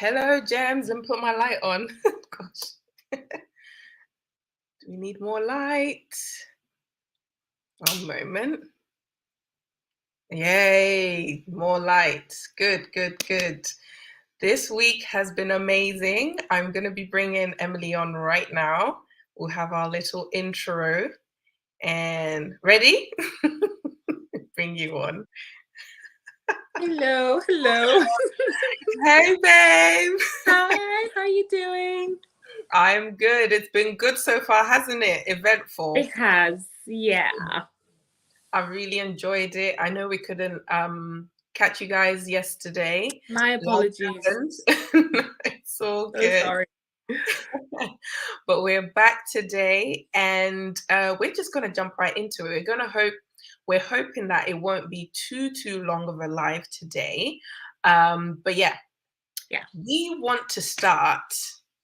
Hello, Gems. Let me put my light on. Gosh. Do we need more light? One moment. Yay, more light. Good, good, good. This week has been amazing. I'm going to be bringing Emily on right now. We'll have our little intro. And ready? Bring you on. Hello. Hey, babe. Hi, how are you doing? I'm good. It's been good so far, hasn't it? Eventful. It has, yeah. I really enjoyed it. I know we couldn't catch you guys yesterday. My apologies. It's all So good. sorry. But we're back today, and we're just gonna jump right into it. We're hoping that it won't be too long of a live today. But yeah, we want to start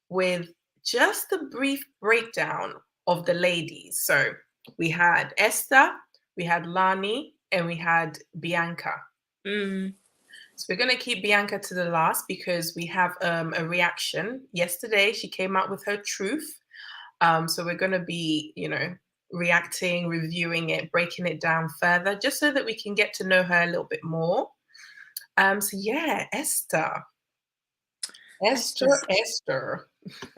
with just a brief breakdown of the ladies. So we had Esther, we had Lani, and we had Bianca. So we're going to keep Bianca to the last because we have a reaction. Yesterday, she came out with her truth. So we're going to be, reacting, reviewing it, breaking it down further, just so that we can get to know her a little bit more. So yeah, Esther. Esther.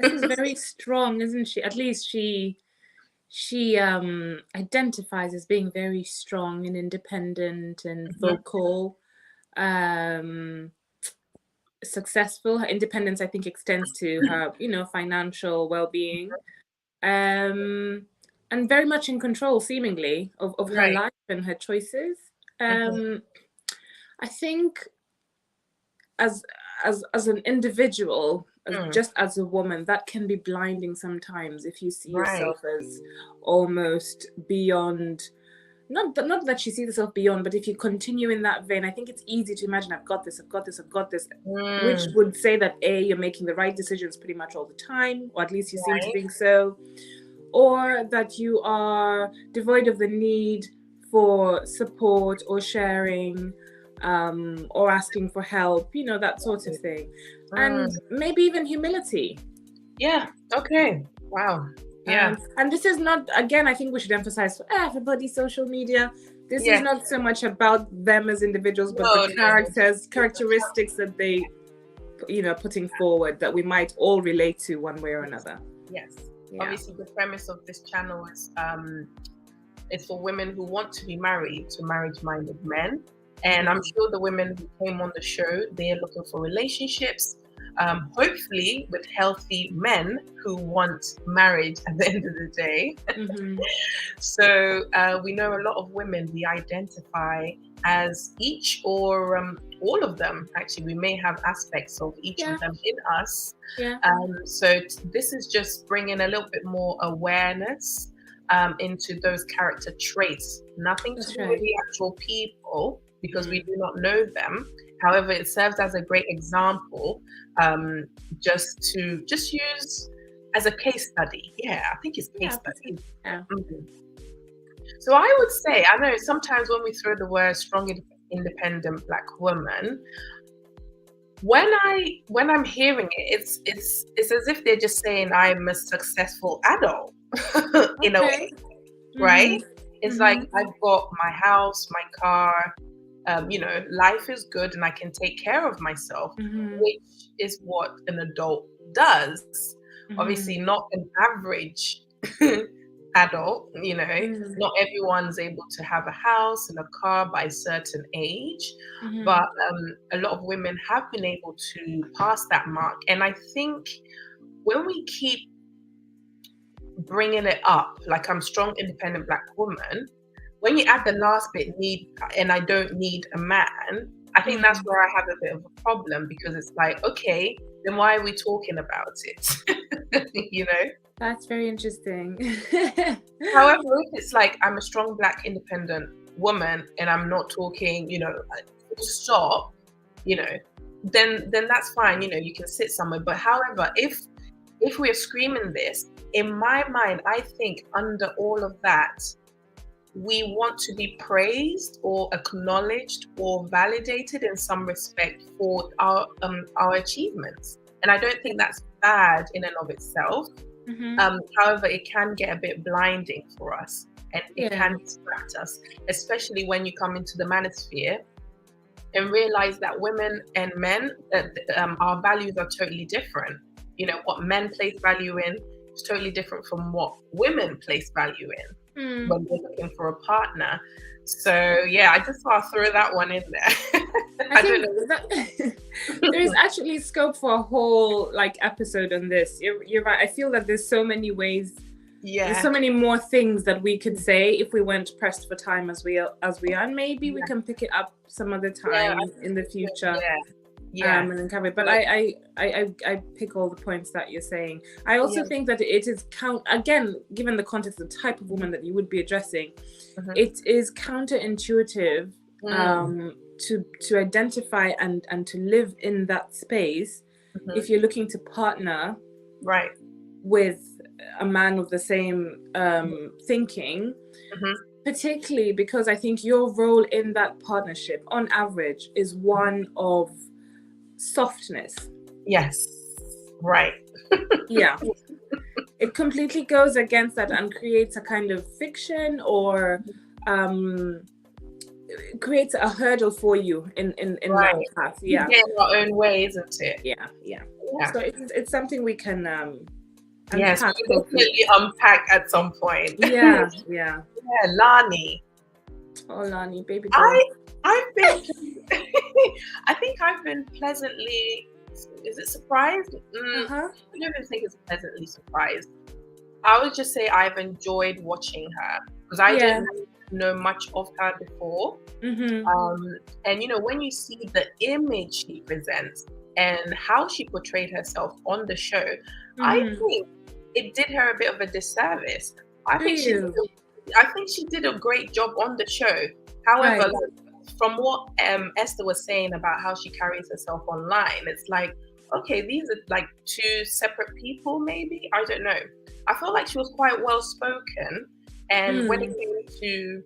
This is very strong, isn't she? At least she identifies as being very strong and independent and vocal. Successful. Her independence, I think, extends to her, financial well-being, and very much in control, seemingly, of her life and her choices. I think as an individual, just as a woman, that can be blinding sometimes if you see yourself as almost beyond. Not that she sees herself beyond, but if you continue in that vein, I think it's easy to imagine I've got this, which would say that A, you're making the right decisions pretty much all the time, or at least you seem to think so, or that you are devoid of the need for support or sharing, or asking for help, that sort of thing. And maybe even humility. Yeah, okay. Wow. Yeah. And this is not, again, I think we should emphasize for everybody, social media, this is not so much about them as individuals, but the characteristics that they, putting forward that we might all relate to one way or another. Yes. Yeah. Obviously, the premise of this channel is it's for women who want to be married to marriage-minded men. And I'm sure the women who came on the show, they are looking for relationships, hopefully with healthy men who want marriage at the end of the day. So we know a lot of women, we identify as each or all of them. Actually, we may have aspects of each of them in us. So this is just bringing a little bit more awareness into those character traits. Nothing to do with the actual people, because we do not know them. However, it serves as a great example, just use as a case study. Yeah, I think it's case study. So I would say, I know sometimes when we throw the word strong, independent Black woman, when I'm hearing it, it's as if they're just saying I'm a successful adult in a way, right? It's like I've got my house, my car. Life is good and I can take care of myself, which is what an adult does. Obviously, not an average adult, not everyone's able to have a house and a car by a certain age, but a lot of women have been able to pass that mark. And I think when we keep bringing it up, like I'm strong, independent Black woman, when you add the last bit, and I don't need a man, I think that's where I have a bit of a problem, because it's like, okay, then why are we talking about it? That's very interesting. However, if it's like I'm a strong Black independent woman and I'm not talking, stop, then that's fine. You can sit somewhere. But however, if we're screaming this, in my mind, I think under all of that, we want to be praised or acknowledged or validated in some respect for our achievements. And I don't think that's bad in and of itself. However, it can get a bit blinding for us, and it can distract us, especially when you come into the manosphere and realize that women and men, our values are totally different. You know, what men place value in is totally different from what women place value in when they're looking for a partner. So yeah, I just want to throw that one in there. I don't know. There is actually scope for a whole episode on this. You're right. I feel that there's so many ways. Yeah. There's so many more things that we could say if we weren't pressed for time as we are. And maybe we can pick it up some other time in the future. And then cover it. But I pick all the points that you're saying. I also think that it is again, given the context of the type of woman that you would be addressing, it is counterintuitive to identify and to live in that space if you're looking to partner with a man of the same thinking, particularly because I think your role in that partnership on average is one of softness. Yes. Right. Yeah. It completely goes against that and creates a kind of fiction or creates a hurdle for you in that path. Yeah. In our own way, isn't it? Yeah. So it's something we can yes, we definitely unpack at some point. Yeah. Lani. Oh, Lani, baby girl. I've been I think I've been pleasantly, is it surprised? I don't even think it's pleasantly surprised. I would just say I've enjoyed watching her because I didn't know much of her before. And you know, when you see the image she presents and how she portrayed herself on the show, I think it did her a bit of a disservice. I think she did a great job on the show. However, from what Esther was saying about how she carries herself online, it's like, okay, these are like two separate people, maybe? I don't know. I felt like she was quite well spoken, and when it came to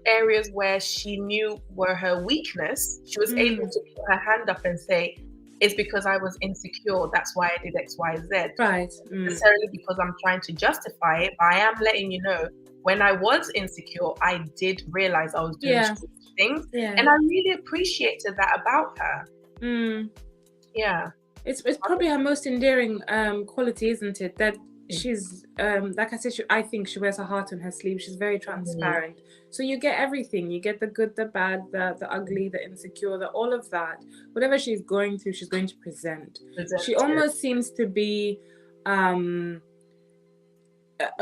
areas where she knew were her weakness, she was able to put her hand up and say, it's because I was insecure, that's why I did X, Y, Z. Right. Necessarily because I'm trying to justify it, but I am letting you know, when I was insecure, I did realize I was doing things. And I really appreciated that about her. Yeah. It's probably her most endearing quality, isn't it? That she's, like I said, I think she wears her heart on her sleeve. She's very transparent. So you get everything. You get the good, the bad, the ugly, the insecure, all of that. Whatever she's going through, she's going to present. She almost seems to be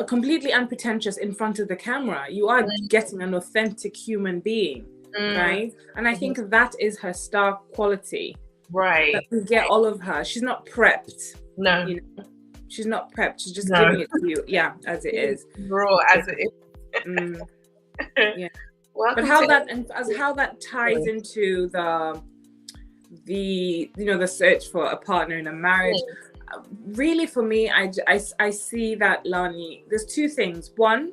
completely unpretentious in front of the camera. You are getting an authentic human being, right? And I think that is her star quality. Right. That we get all of her. She's not prepped. No. You know? She's not prepped. She's just giving it to you. Yeah, as it is. Raw as it is. Yeah. But how that ties into the the search for a partner in a marriage. Really, for me, I see that Lani, there's two things. One,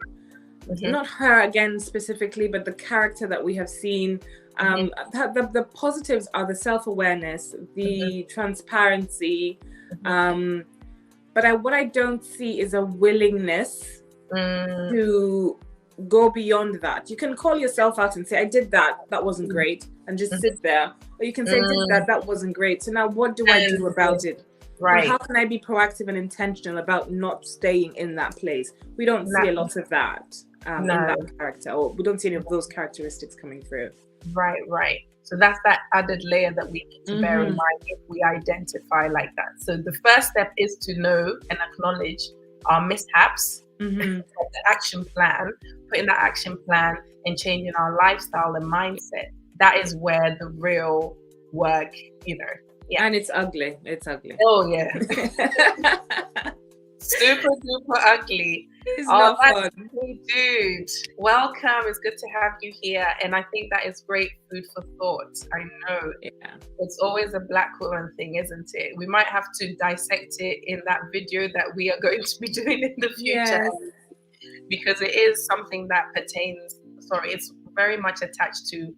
not her again specifically, but the character that we have seen. The positives are the self-awareness, the transparency, but what I don't see is a willingness to go beyond that. You can call yourself out and say, I did that wasn't great, and just sit there. Or you can say, I did that wasn't great, so now what do I do about it? Right. How can I be proactive and intentional about not staying in that place? We don't see a lot of that in that character, or we don't see any of those characteristics coming through. Right. So that's that added layer that we need to bear in mind if we identify like that. So the first step is to know and acknowledge our mishaps, the action plan, putting that action plan and changing our lifestyle and mindset. That is where the real work, And it's ugly. Oh, yeah. Super duper ugly. It's not fun. Dude, welcome. It's good to have you here. And I think that is great food for thought. I know. Yeah. It's always a Black woman thing, isn't it? We might have to dissect it in that video that we are going to be doing in the future. because it is something that it's very much attached to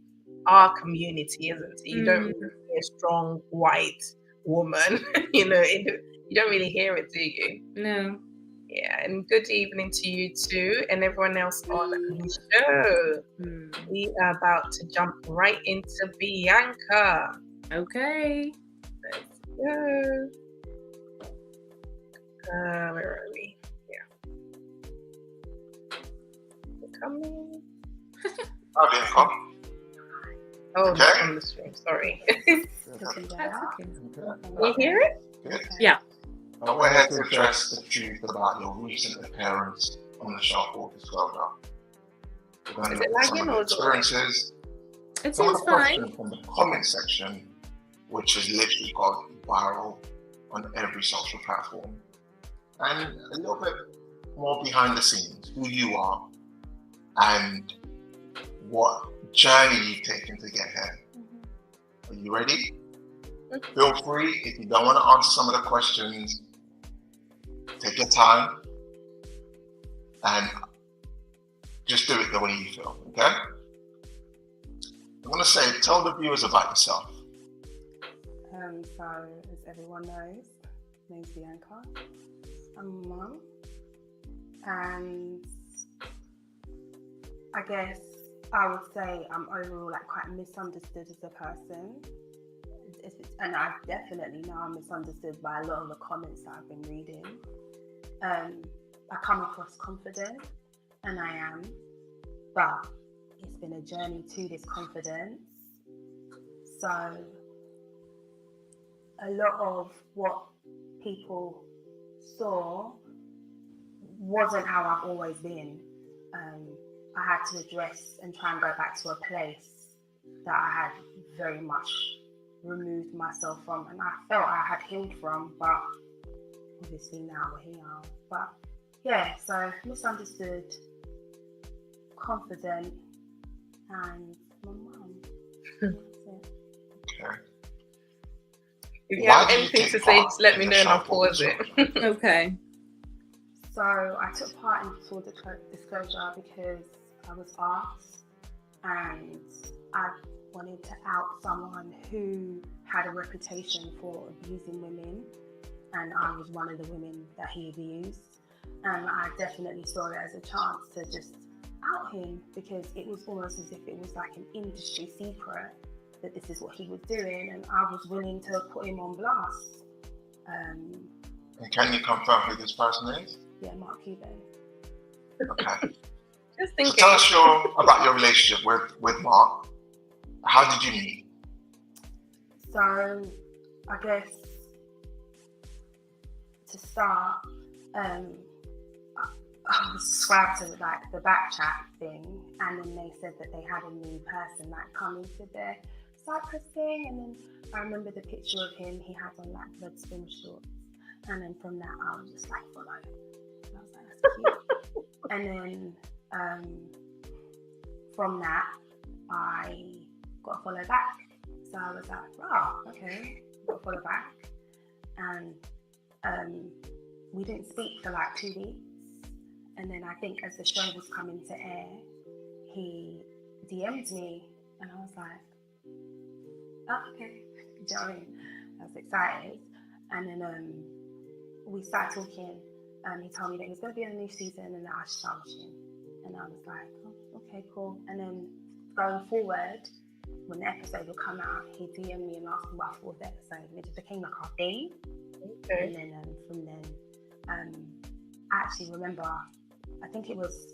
our community, isn't it? You don't really see a strong white woman, you don't really hear it, do you? No. Yeah, and good evening to you too, and everyone else on the show. We are about to jump right into Bianca. Okay. Let's go. Where are we? Yeah. Coming. Hi, Bianca. Oh, not on the stream. Sorry. That's okay. You hear it? Good. Yeah. We're here to address the truth about your recent appearance on the show Full Disclosure. We're going to look at some of the experiences. It Some of seems the fine. questions from the comment section, which has literally gone viral on every social platform. And a little bit more behind the scenes, who you are and what journey you've taken to get here. Are you ready? Feel free, if you don't want to answer some of the questions, take your time and just do it the way you feel, okay? I'm going to say, tell the viewers about yourself. So, as everyone knows, my name's Bianca. I'm a mum, and I guess I would say I'm overall quite misunderstood as a person. And I definitely know I'm misunderstood by a lot of the comments that I've been reading. I come across confident, and I am, but it's been a journey to this confidence. So a lot of what people saw wasn't how I've always been. I had to address and try and go back to a place that I had very much removed myself from, and I felt I had healed from, but obviously now we're here. But yeah, so misunderstood, confident, and my mum. Okay. If you have anything to say, just let me know and I'll pause it. Okay. So I took part in Full Disclosure because I was asked, and I wanted to out someone who had a reputation for abusing women, and I was one of the women that he abused. And I definitely saw it as a chance to just out him, because it was almost as if it was like an industry secret that this is what he was doing, and I was willing to put him on blast. And can you confirm who this person is? Yeah, Mark Cuban. Okay. Just thinking. So tell us about your relationship with Mark. How did you meet? So I guess to start, I was subscribed to the back chat thing, and then they said that they had a new person come into their Cyprus thing, and then I remember the picture of him. He had on red swim shorts, and then from that I was just follow. And I was like, that's cute. And then from that I got a follow back. So I was like, oh, okay, got a follow back, and we didn't speak for 2 weeks. And then I think as the show was coming to air, he DM'd me, and I was like, oh, okay. Do you know what I mean? I was excited. And then we started talking. He told me that he was going to be in a new season and that I should start watching. And I was like, oh, okay, cool. And then going forward, when the episode would come out, he DM'd me and asked me what I thought of the episode. And it just became our thing. Okay. And then from then, I actually remember, I think it was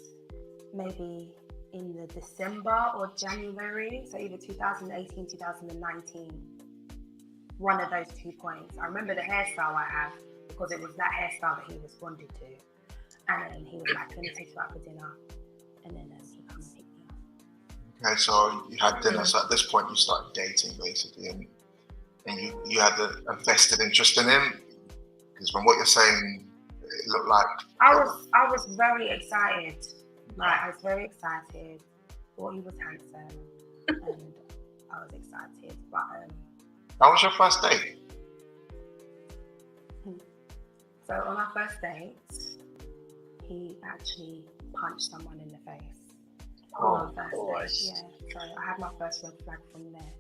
maybe in the December or January, so either 2018, 2019, one of those 2 points. I remember the hairstyle I have because it was that hairstyle that he responded to. And then he was like, let me take you out for dinner. And then he come and pick me up. Okay, so you had dinner, so at this point you started dating basically, and you had a vested interest in him? Because from what you're saying, it looked like... I was very excited. I was very excited. Thought he was handsome, and I was excited. But how was your first date? So on our first date, he actually punched someone in the face. Oh, Yeah, so I had my first red flag from there.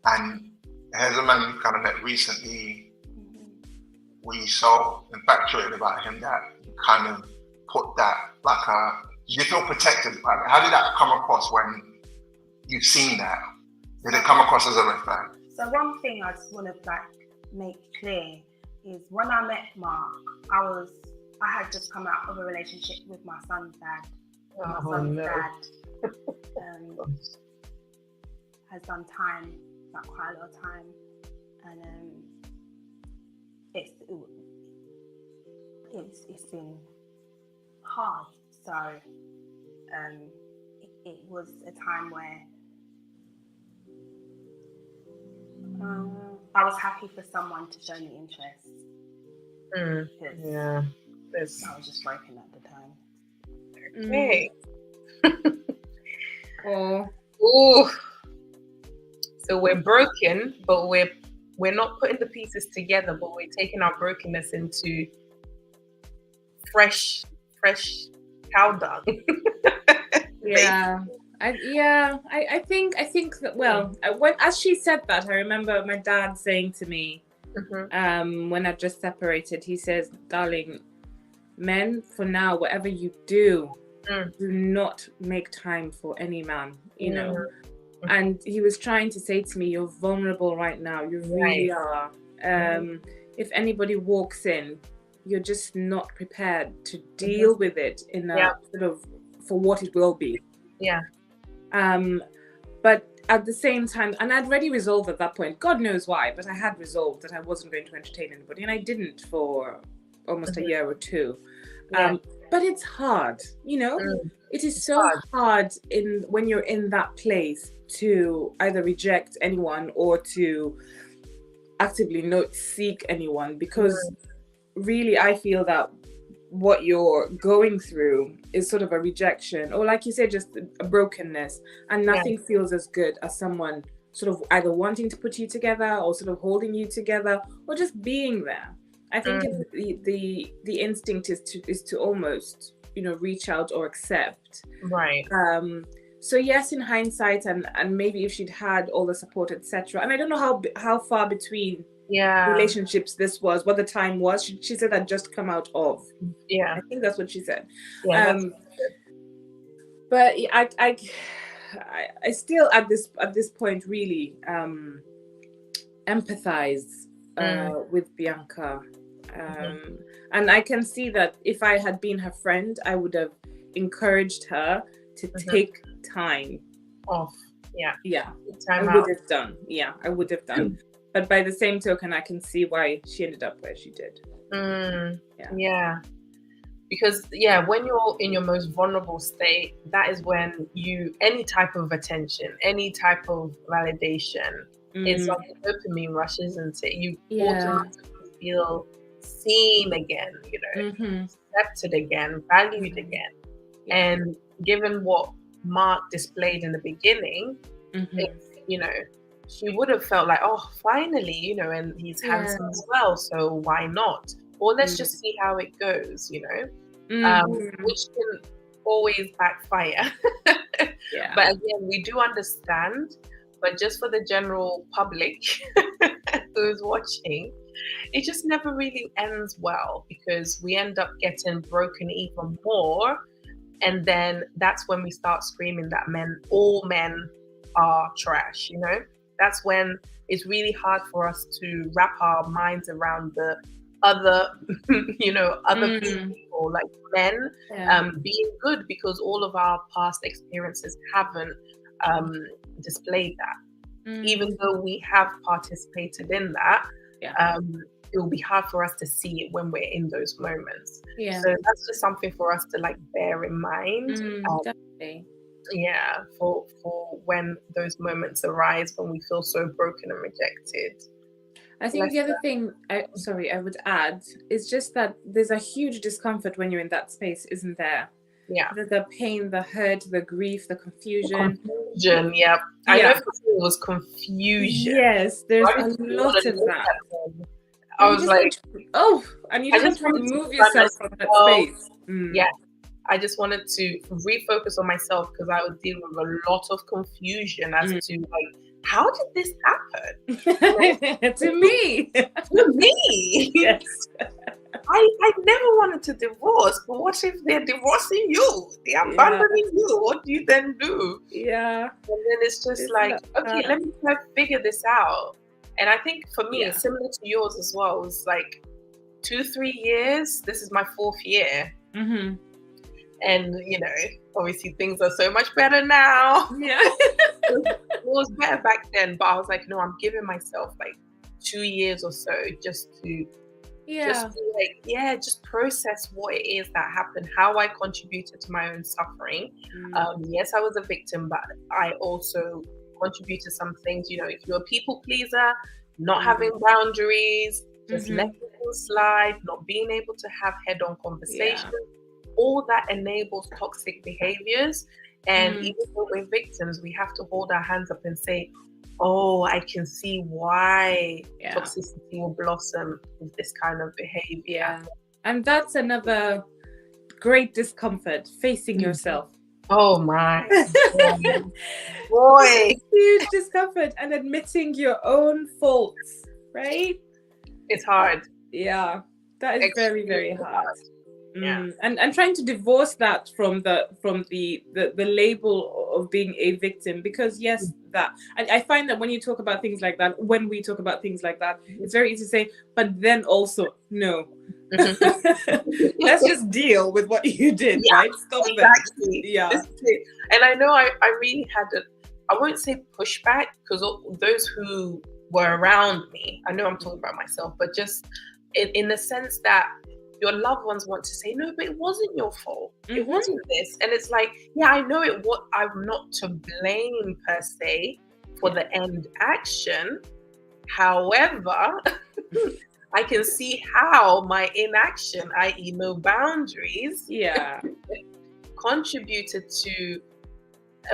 And here's a man you kind of met recently. Were you so infatuated about him that you kind of put that did you feel protected? How did that come across when you've seen that? Did it come across as a red flag? So one thing I just want to make clear is when I met Mark, I had just come out of a relationship with my son's dad. My son's dad has done time, quite a lot of time, and it's been hard. So it was a time where I was happy for someone to show me interest. Yeah, I was just broken at the time. Okay. Oh. Ooh. So we're broken, but we're not putting the pieces together, but we're taking our brokenness into fresh cow dung. Yeah. I think that, as she said that, I remember my dad saying to me, when I just separated, he says, darling, men, for now, whatever you do, do not make time for any man, you know. And he was trying to say to me, you're vulnerable right now. You really are. If anybody walks in, you're just not prepared to deal with it in a sort of for what it will be. Yeah. But at the same time, and I'd already resolved at that point, God knows why, but I had resolved that I wasn't going to entertain anybody, and I didn't for almost a year or two. But it's hard, you know. It is so hard when you're in that place to either reject anyone or to actively not seek anyone, because really I feel that what you're going through is sort of a rejection, or like you said, just a brokenness, and nothing feels as good as someone sort of either wanting to put you together or sort of holding you together or just being there. I think the instinct is to almost, you know, reach out or accept. Right. So yes, in hindsight, and maybe if she'd had all the support, etc. And I don't know how far between relationships this was, what the time was. She said I'd just come out of. Yeah, I think that's what she said. Yeah, but I still at this point really empathize with Bianca. And I can see that if I had been her friend, I would have encouraged her to take time off. I would have done. But by the same token, I can see why she ended up where she did. Because when you're in your most vulnerable state, that is when any type of attention, any type of validation, it's like a dopamine rush, isn't it? You automatically feel seen again, you know, accepted again, valued again. And given what Mark displayed in the beginning, you know, she would have felt like, oh, finally, you know, and he's handsome as well, so why not? Or let's just see how it goes, you know, which can always backfire. But again, we do understand, but just for the general public who's watching, it just never really ends well, because we end up getting broken even more. And then that's when we start screaming that all men are trash, you know? That's when it's really hard for us to wrap our minds around the other, you know, other people, like men being good, because all of our past experiences haven't displayed that. Even though we have participated in that, it will be hard for us to see it when we're in those moments. So that's just something for us to like bear in mind. Definitely. For when those moments arise when we feel so broken and rejected. I think the other thing I would add is just that there's a huge discomfort when you're in that space, isn't there? The pain, the hurt, the grief, the confusion. I know it was confusion. Yes, there's a lot of that. I was like, and you just want to remove yourself from that space. Yeah. I just wanted to refocus on myself because I was dealing with a lot of confusion as to like, how did this happen? To me. To me. Yes. I never wanted to divorce, but what if they're divorcing you? They're abandoning you. What do you then do? Yeah. And then it's just like, okay, let me try to figure this out. And I think for me, it's similar to yours as well. It was like 2-3 years. This is my 4th year. Mm-hmm. And, you know, obviously things are so much better now. Yeah. It was better back then, but I was like, no, I'm giving myself like 2 years or so just to just process what it is that happened, how I contributed to my own suffering. Yes, I was a victim, but I also contributed some things. You know, if you're a people pleaser, not having boundaries, just letting things slide, not being able to have head-on conversations, all that enables toxic behaviors. And even though we're victims, we have to hold our hands up and say, oh, I can see why toxicity will blossom with this kind of behavior. Yeah. And that's another great discomfort, facing yourself. Oh my boy. Huge discomfort and admitting your own faults, right? It's hard. Yeah. That is very, very hard. Yeah. And trying to divorce that from the label of being a victim, because I find that when you talk about things like that, when we talk about things like that, it's very easy to say, but then also no. Let's just deal with what you did, right? Stop exactly. Yeah. And I know I really had I won't say pushback, because those who were around me, I know I'm talking about myself, but just in the sense that your loved ones want to say, no, but it wasn't your fault. It wasn't this. And it's like, yeah, I know it. I'm not to blame per se for the end action. However, I can see how my inaction, i.e. no boundaries, contributed to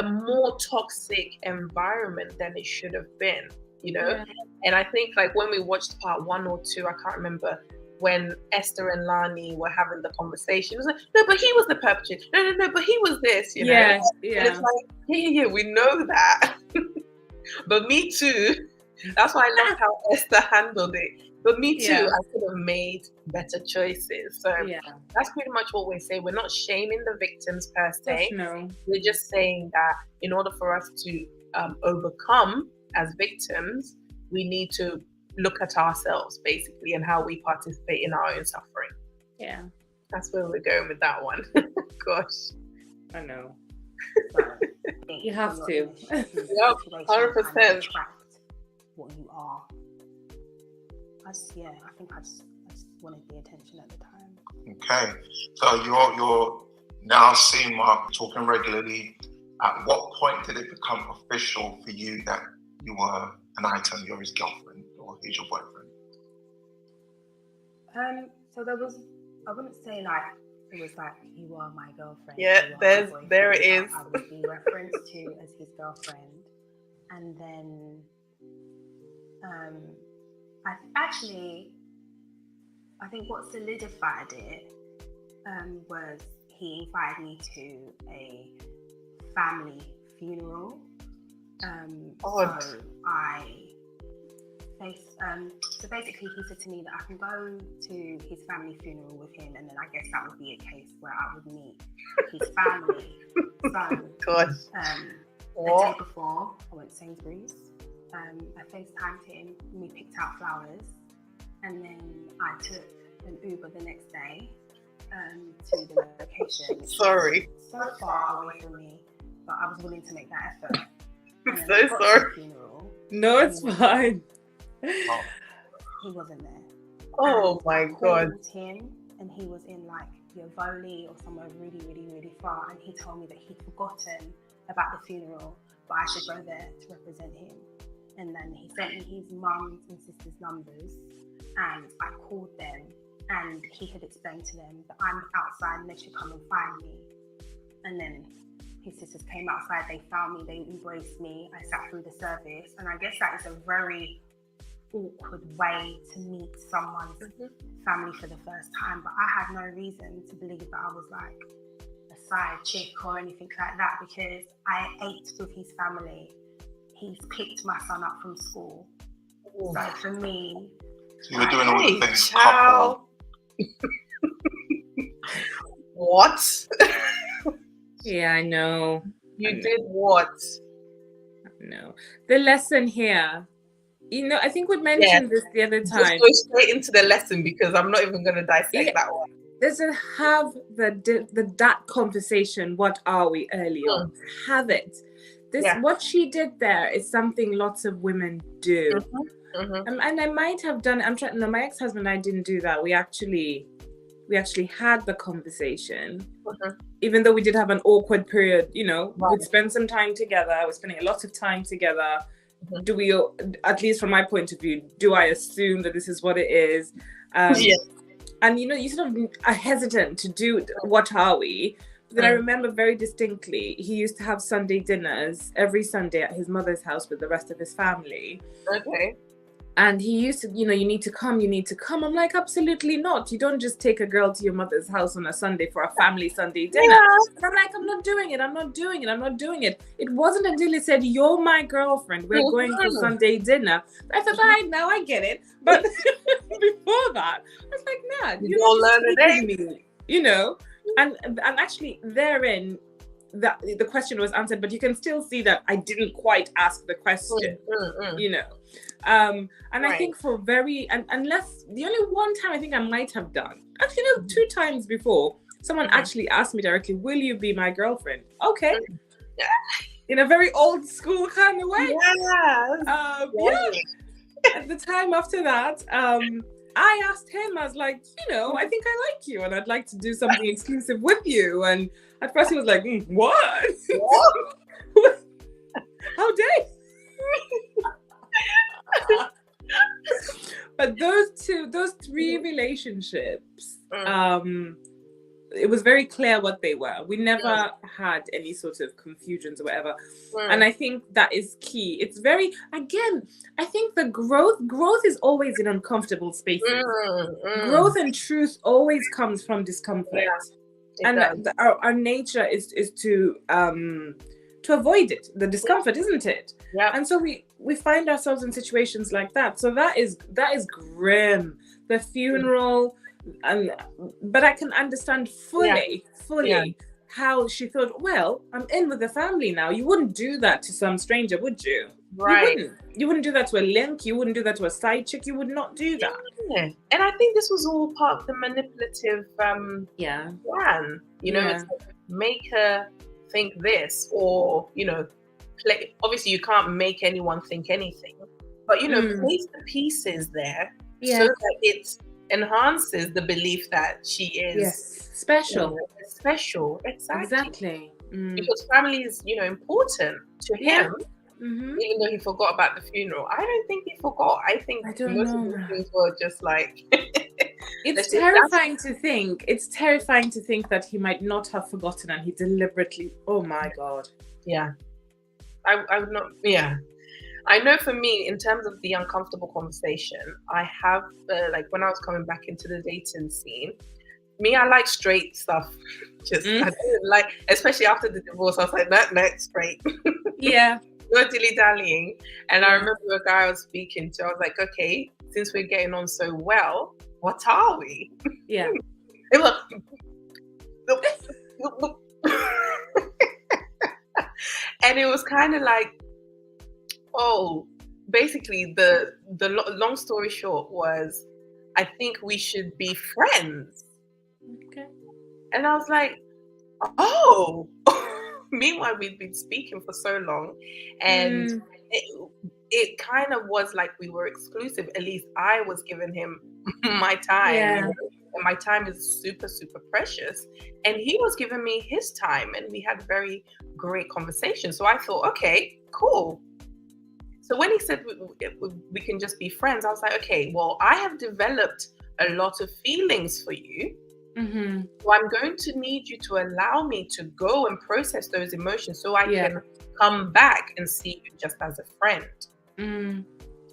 a more toxic environment than it should have been, you know? Yeah. And I think like when we watched part 1 or 2, I can't remember, when Esther and Lani were having the conversation, it was like, no, but he was the perpetrator. No, but he was this, you know? Yeah. And it's like, yeah, we know that. But me too. That's why I love how Esther handled it. But me too, I could have made better choices. So that's pretty much what we're saying. We're not shaming the victims per se. No. We're just saying that in order for us to overcome as victims, we need to look at ourselves basically and how we participate in our own suffering. Yeah. That's where we're going with that one. Gosh. I know. You have to. Yep, 100%. What you are. I think I just wanted the attention at the time. Okay. So you're now seeing Mark talking regularly. At what point did it become official for you that you were an item, you're his girlfriend or he's your boyfriend? So there was, I wouldn't say like it was like you are my girlfriend. Yeah, there it is. I would be referenced to as his girlfriend, and then I think what solidified it was he invited me to a family funeral. So basically he said to me that I can go to his family funeral with him, and then I guess that would be a case where I would meet his family. The day before I went to Sainsbury's, I FaceTimed him and we picked out flowers, and then I took an Uber the next day to the location. Sorry. So far away from me, but I was willing to make that effort. I'm so sorry. No, it's fine. He wasn't there. Oh my God. I called him and he was in like Yovoli or somewhere really, really, really far, and he told me that he'd forgotten about the funeral, but I should go there to represent him. And then he sent me his mum's and sister's numbers, and I called them, and he had explained to them that I'm outside and they should come and find me. And then his sisters came outside, they found me, they embraced me, I sat through the service, and I guess that is a very awkward way to meet someone's family for the first time, but I had no reason to believe that I was like a side chick or anything like that, because I ate with his family. He's picked my son up from school. So for me, you were doing all the things couple. What? Yeah, I know. You did what? No. The lesson here, I think we mentioned this the other time. Just go straight into the lesson, because I'm not even going to dissect that one. Doesn't have that conversation. What are we early on? Have it. What she did there is something lots of women do. And I might have done. My ex-husband and I didn't do that. We actually had the conversation, even though we did have an awkward period. We'd spend some time together. We're spending a lot of time together. Do we, at least from my point of view, do I assume that this is what it is? And you sort of are hesitant to do what are we? But then I remember very distinctly, he used to have Sunday dinners every Sunday at his mother's house with the rest of his family. Okay. And he used to, you need to come. I'm like, absolutely not. You don't just take a girl to your mother's house on a Sunday for a family Sunday dinner. And I'm like, I'm not doing it. It wasn't until he said, you're my girlfriend, we're going for Sunday dinner. I thought, now I get it. But before that, I was like, nah, you're not learning me, And actually therein, the question was answered, but you can still see that I didn't quite ask the question, And I think unless the only one time I think I might have done, actually no, 2 times before, someone actually asked me directly, will you be my girlfriend? Okay. In a very old school kind of way. At the time after that, I asked him, I was like, I think I like you and I'd like to do something exclusive with you. And at first he was like, what? How dare But those 3 relationships, it was very clear what they were. We never had any sort of confusions or whatever. And I think that is key. It's very, again, I think the growth is always in uncomfortable spaces. Growth and truth always comes from discomfort. And our nature is to avoid it, the discomfort, isn't it? And so we find ourselves in situations like that. So that is grim. The funeral, but I can understand fully how she thought, well, I'm in with the family now. You wouldn't do that to some stranger, would you? Right. You wouldn't do that to a link. You wouldn't do that to a side chick. You would not do that. And I think this was all part of the manipulative plan. It's like, make her think this, or play. Obviously you can't make anyone think anything, but place the pieces there so that it enhances the belief that she is special. Exactly. Because family is important to him. Even though he forgot about the funeral, I don't think he forgot. I think most of the things were just like it's terrifying to think. It's terrifying to think that he might not have forgotten and he deliberately, oh my God. I would not. I know for me, in terms of the uncomfortable conversation, I have like when I was coming back into the dating scene, I like straight stuff. I didn't like, especially after the divorce, I was like, no, straight. No dilly-dallying. And I remember a guy I was speaking to, I was like, okay, since we're getting on so well, what are we? It was and it was kind of like, basically the long story short was, I think we should be friends. Okay. And I was like, meanwhile we'd been speaking for so long, and it kind of was like we were exclusive. At least I was giving him my time, and my time is super, super precious, and he was giving me his time, and we had very great conversation. So I thought, okay, cool. So when he said we can just be friends, I was like, okay, well, I have developed a lot of feelings for you. So I'm going to need you to allow me to go and process those emotions so I can come back and see you just as a friend.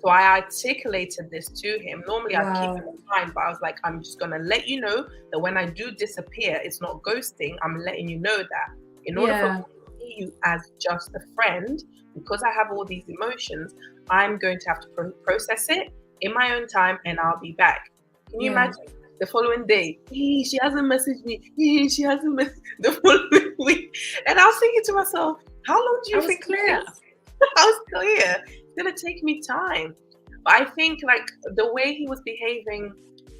So I articulated this to him. Normally I'd keep Wow. it in mind, but I was like, I'm just going to let you know that when I do disappear, it's not ghosting. I'm letting you know that in order for me to see you as just a friend, because I have all these emotions, I'm going to have to process it in my own time, and I'll be back. Can you imagine? The following day, she hasn't messaged me. She hasn't messaged the following week. And I was thinking to myself, how long do you think clear? I was clear. It's gonna take me time. But I think like the way he was behaving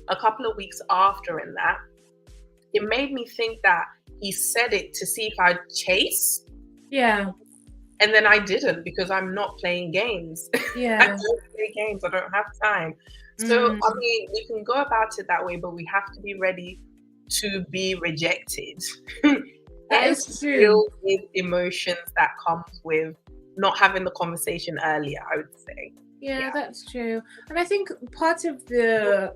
a couple of weeks after in that, it made me think that he said it to see if I'd chase. Yeah. And then I didn't, because I'm not playing games. Yeah. I don't play games. I don't have time. So, I mean, we can go about it that way, but we have to be ready to be rejected. That is true. With emotions that comes with not having the conversation earlier, I would say. Yeah, that's true. And I think part of the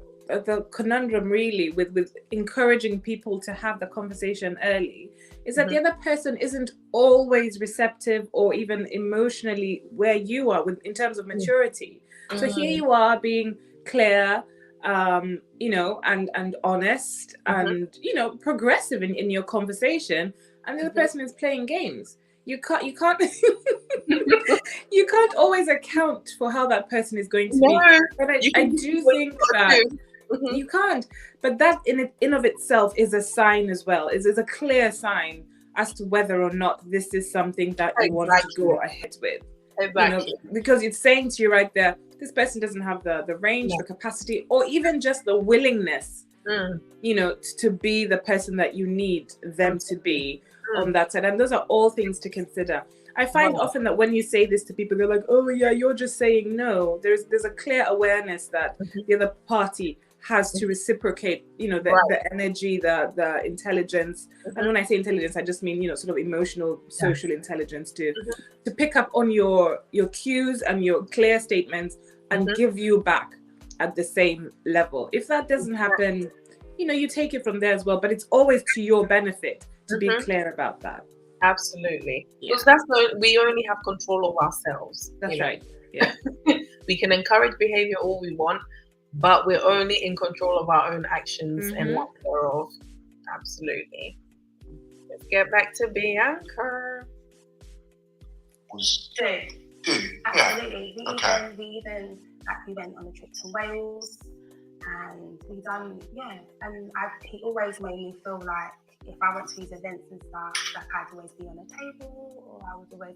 conundrum really with encouraging people to have the conversation early is that the other person isn't always receptive or even emotionally where you are in terms of maturity. So here you are being clear, you know, and honest and, you know, progressive in your conversation, and the other person is playing games. You can't you can't always account for how that person is going to be. But I do think that you can't. But that in of itself is a sign as well. Is a clear sign as to whether or not this is something that you want to go ahead with. Exactly. You know, because it's saying to you right there, this person doesn't have the range, the capacity, or even just the willingness, you know, to be the person that you need them to be on that side. And those are all things to consider. I find often that when you say this to people, they're like, oh yeah, you're just saying no. There's a clear awareness that the other party has to reciprocate, you know, the energy, the intelligence. And when I say intelligence, I just mean, you know, sort of emotional, social intelligence to pick up on your cues and your clear statements and give you back at the same level. If that doesn't happen, you know, you take it from there as well, but it's always to your benefit to be clear about that. Absolutely. Because we only have control of ourselves. That's right. Yeah. We can encourage behavior all we want, but we're only in control of our own actions and what thereof. Absolutely. Let's get back to Bianca. Good. Absolutely. Yeah. We went on a trip to Wales, and we done and he always made me feel like if I went to these events and stuff, like I'd always be on a table, or I would always,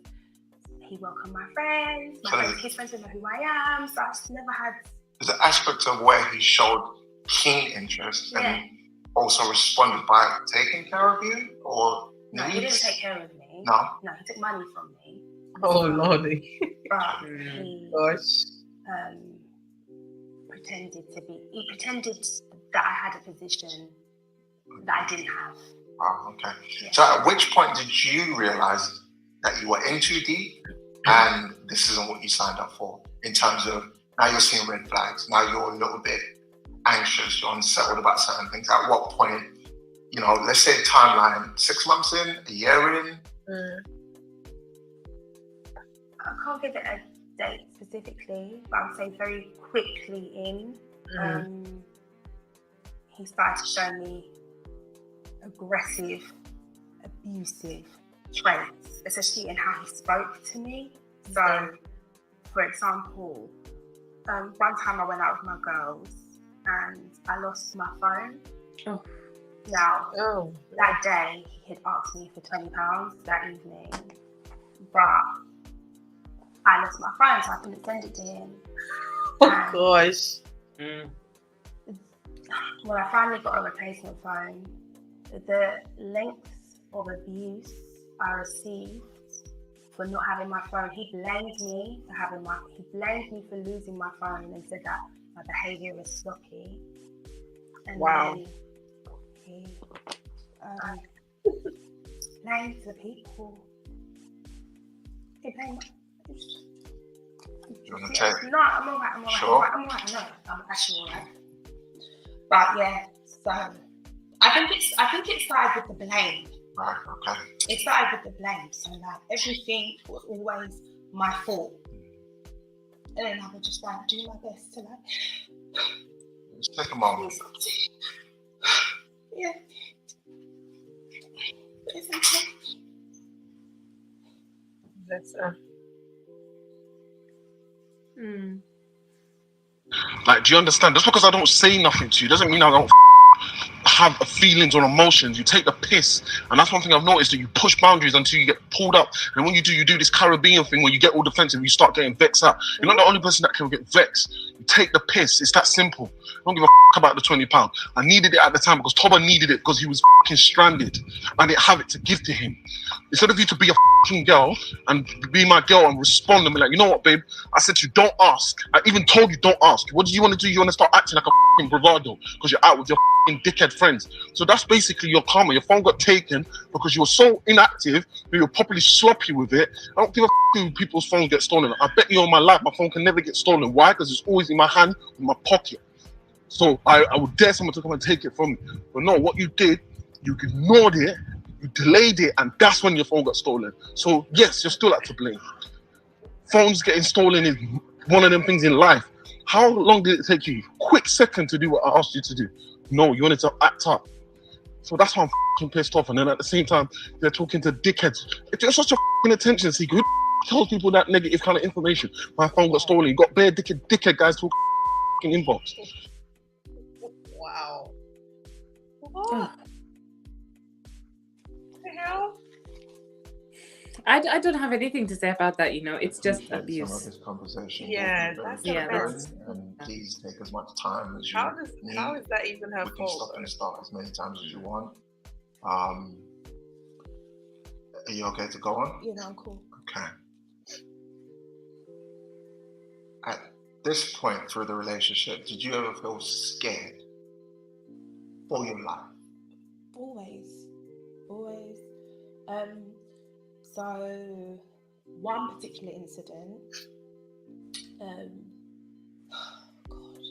he welcomed my friends, his friends didn't know who I am, so I just never had. There's an aspect of where he showed keen interest and also responded by taking care of you, or no, he didn't take care of me. No, he took money from me. Oh lordy. But he pretended that I had a position that I didn't have. Oh, okay. Yeah. So at which point did you realize that you were in too deep and this isn't what you signed up for, in terms of now you're seeing red flags, now you're a little bit anxious, you're unsettled about certain things? At what point, you know, let's say timeline, 6 months in, a year in? I can't give it a date specifically, but I would say very quickly in, he started to show me aggressive, abusive traits, especially in how he spoke to me. So, for example, one time I went out with my girls and I lost my phone. Now, that day he had asked me for £20 that evening, but I lost my phone, so I couldn't send it to him. Oh gosh. When I finally got a replacement phone, the length of abuse I received for not having my phone, he blamed me for losing my phone and said that my behaviour was sloppy. And then he blamed the people. He blamed. You want to take? No, I'm alright. Sure. I'm actually alright. But yeah, so I think it started with the blame. Right, okay. It started with the blame. So like everything was always my fault. And then I would just like do my best to like. Just take a moment. Yeah. But it's okay. That's Like, do you understand? Just because I don't say nothing to you doesn't mean I don't have feelings or emotions. You take the piss, and that's one thing I've noticed, that you push boundaries until you get pulled up. And when you do this Caribbean thing where you get all defensive, you start getting vexed out. You're not the only person that can get vexed. You take the piss. It's that simple. I don't give a about the £20. I needed it at the time because Toba needed it because he was stranded. I didn't have it to give to him. Instead of you to be a girl and be my girl and respond and be like, you know what, babe? I said to you, don't ask. I even told you, don't ask. What do you want to do? You want to start acting like a bravado because you're out with your dickhead friends. So that's basically your karma. Your phone got taken because you were so inactive that you were properly sloppy with it. I don't give a who people's phones get stolen. I bet you on my life my phone can never get stolen. Why? Because it's always in my hand, in my pocket. So I would dare someone to come and take it from me. But no, what you did, you ignored it, you delayed it, and that's when your phone got stolen. So yes, you're still at to blame. Phones getting stolen is one of them things in life. How long did it take you? Quick second to do what I asked you to do. No, you wanted to act up. So that's why I'm pissed off. And then at the same time, they're talking to dickheads. If you're such a attention seeker, who tells people that negative kind of information? My phone got stolen. You got bare dickhead guys talking inbox. wow. What the hell? I don't have anything to say about that, you know. It's just abuse. Some of this conversation. Yeah, that's and please take as much time as you need. How is that even her fault? We can stop and start as many times as you want. Are you okay to go on? Yeah, no, I'm cool. Okay. At this point through the relationship, did you ever feel scared for your life? Always. So one particular incident, God,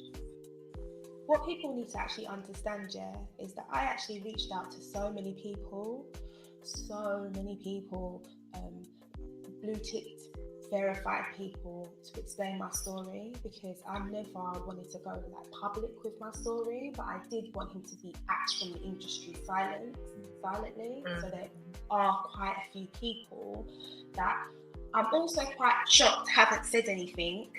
what people need to actually understand, is that I actually reached out to so many people, blue-ticked, verified people to explain my story, because I never wanted to go like public with my story, but I did want him to be axed from the industry silently. So there are quite a few people that I'm also quite shocked haven't said anything,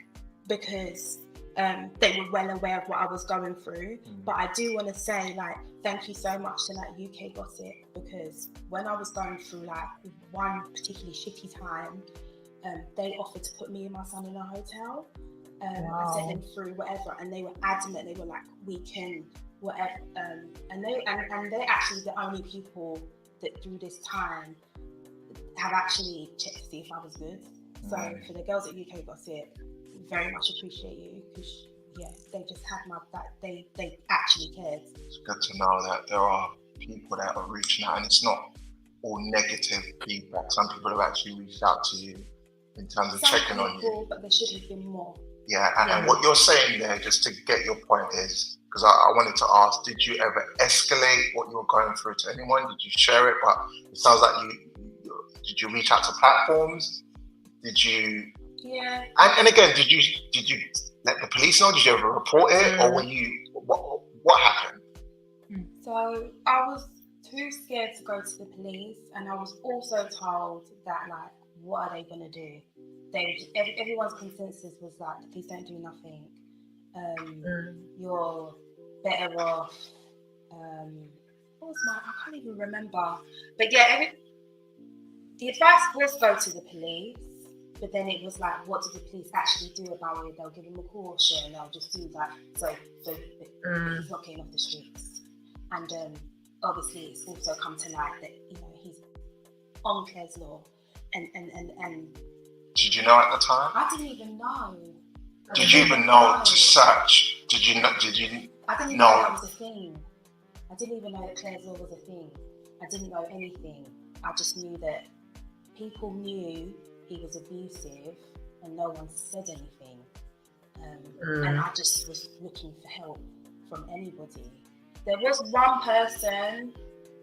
because they were well aware of what I was going through. But I do want to say, like, thank you so much to like UK Gossip, because when I was going through like one particularly shitty time, they offered to put me and my son in a hotel. I sent them through whatever, and they were adamant. They were like, we can whatever, and they're actually the only people that through this time have actually checked to see if I was good. So for the girls at UK Gossip, very much appreciate you, because they just had they actually cared. It's good to know that there are people that are reaching out, and it's not all negative feedback. Some people have actually reached out to you in terms of checking on you. But there should have been more. Yeah, and what you're saying there, just to get your point, is, because I wanted to ask, did you ever escalate what you were going through to anyone? Did you share it? But it sounds like did you reach out to platforms? Did you? Yeah. And again, did you let the police know? Did you ever report it, or were you? What happened? So I was too scared to go to the police, and I was also told that, like, what are they gonna do? Everyone's consensus was like, the police don't do nothing. You're better off. What was I can't even remember. But yeah, the advice was go to the police. But then it was like, what do the police actually do about it? They'll give him a caution. They'll just do that. So he's not getting off the streets. And obviously, it's also come to light that, you know, he's on Claire's law. And did you know at the time? I didn't even know. Did you even know to search? Did you know? I didn't even know that was a thing. I didn't even know that Claire's law was a thing. I didn't know anything. I just knew that people knew he was abusive, and no one said anything. And I just was looking for help from anybody. There was one person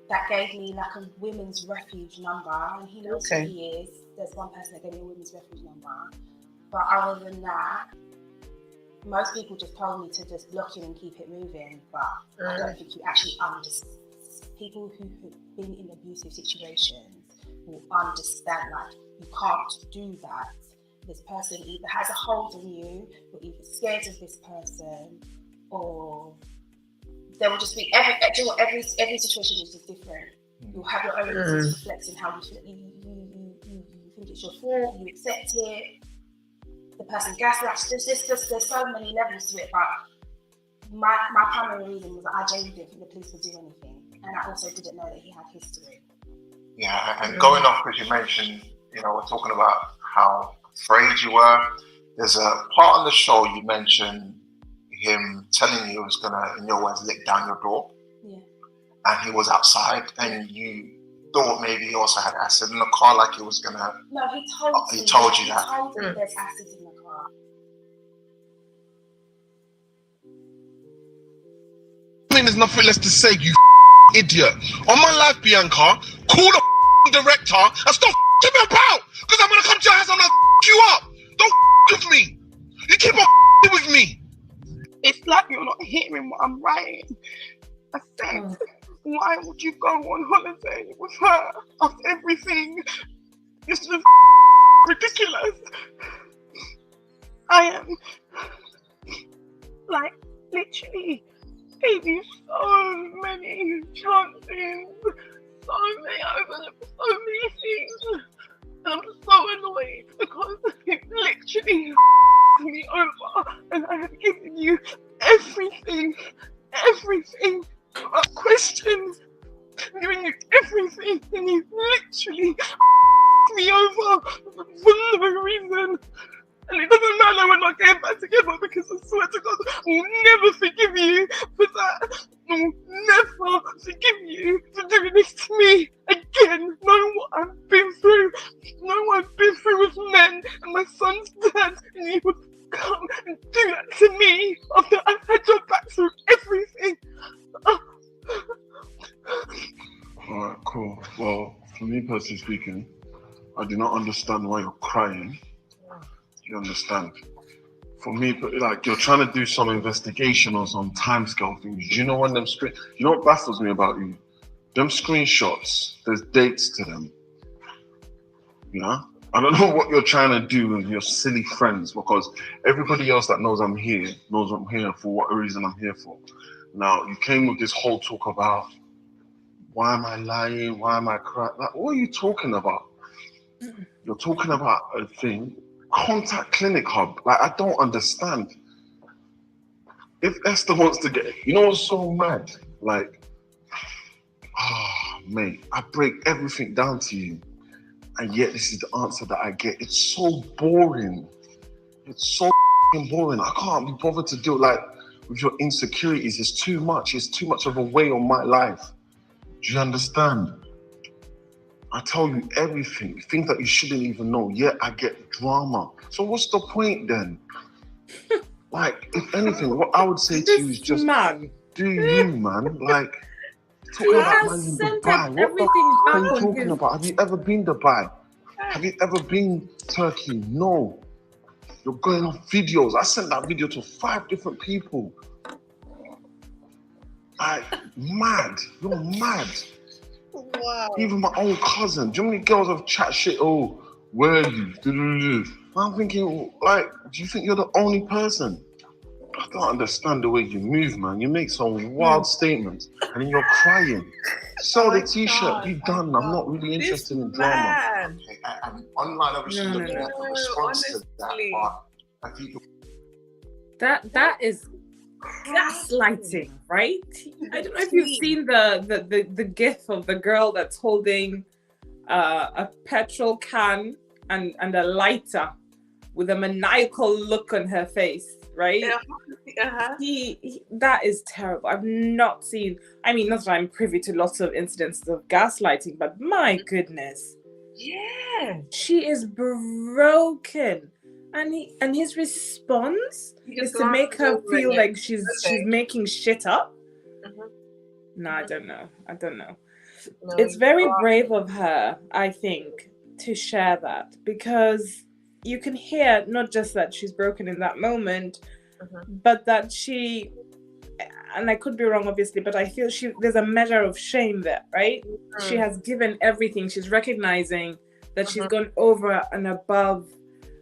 that gave me like a women's refuge number, and he knows who he is. There's one person that gave me a women's refuge number, But other than that, most people just told me to just block him and keep it moving. But I don't think you actually understand. People who have been in abusive situations will understand, like, you can't do that. This person either has a hold on you, or either scared of this person, or there will just be every situation is just different. You'll have your own reasons to reflect on how you feel. You think it's your fault, you accept it. The person gaslights. There's so many levels to it. But my primary reason was that I genuinely didn't think the police would do anything, and I also didn't know that he had history. Yeah, and going off, as you mentioned, we're talking about how afraid you were. There's a part on the show you mentioned him telling you he was gonna, in your words, lick down your door. Yeah. And he was outside, and you thought maybe he also had acid in the car, like he was gonna. No, he told me. He told you that. He told me there's acid in the car. I mean, there's nothing less to say, you idiot. On my life, Bianca, call the director and stop me about, because I'm gonna come to your house and I'm gonna you up. Don't with me. You keep on with me. It's like you're not hearing what I'm writing. I said, why would you go on holiday with her after everything? It's just ridiculous. I am, like, literally gave you so many chances, so many things. And I'm so annoyed because it literally me over, and I have given you everything without question, giving you everything, and you literally me over for no reason. And it doesn't matter when I get back together, because I swear to God, I will never forgive you for that. I will never forgive you for doing this to me again. Know what I've been through. Know what I've been through with men and my son's dad, and you would come and do that to me after I've had your back through everything. Alright, cool. Well, for me personally speaking, I do not understand why you're crying. You understand? For me, like, you're trying to do some investigation or some timescale things. You know when you know what baffles me about you? Them screenshots, there's dates to them. You know? I don't know what you're trying to do with your silly friends, because everybody else that knows I'm here knows I'm here for what reason I'm here for. Now, you came with this whole talk about, why am I lying? Why am I crying? Like, what are you talking about? You're talking about a thing. Contact Clinic Hub. Like, I don't understand. If Esther wants to get, you know what's so mad? Like, mate, I break everything down to you, and yet this is the answer that I get. It's so boring. It's so boring. I can't be bothered to deal with your insecurities. It's too much. It's too much of a weight on my life. Do you understand? I tell you everything, things that you shouldn't even know, yet I get drama. So what's the point then? Like, if anything, what I would say to you is just, do you, man? Like, talking about man in Dubai. What the f*** are you talking about? Have you ever been Dubai? Have you ever been Turkey? No. You're going on videos. I sent that video to 5 different people. Like, mad. You're mad. Wow. Even my own cousin. Do you know how many girls have chat shit? Oh, where are you? I'm thinking, like, do you think you're the only person? I don't understand the way you move, man. You make some wild statements and then you're crying. Sell the t-shirt, be done. I'm not really interested in drama. Okay, I'm online, obviously, looking at the response to that part. I think that is gaslighting, right? I don't know if you've seen the gif of the girl that's holding a petrol can and a lighter with a maniacal look on her face, right? That is terrible. I've not seen, I mean, not that I'm privy to lots of incidents of gaslighting, but my goodness. Yeah. She is broken. And his response is to make her feel like she's making shit up. No, I don't know. No, it's very brave of her, I think, to share that, because you can hear not just that she's broken in that moment, but that she, and I could be wrong obviously, but I feel there's a measure of shame there, right? She has given everything. She's recognizing that she's gone over and above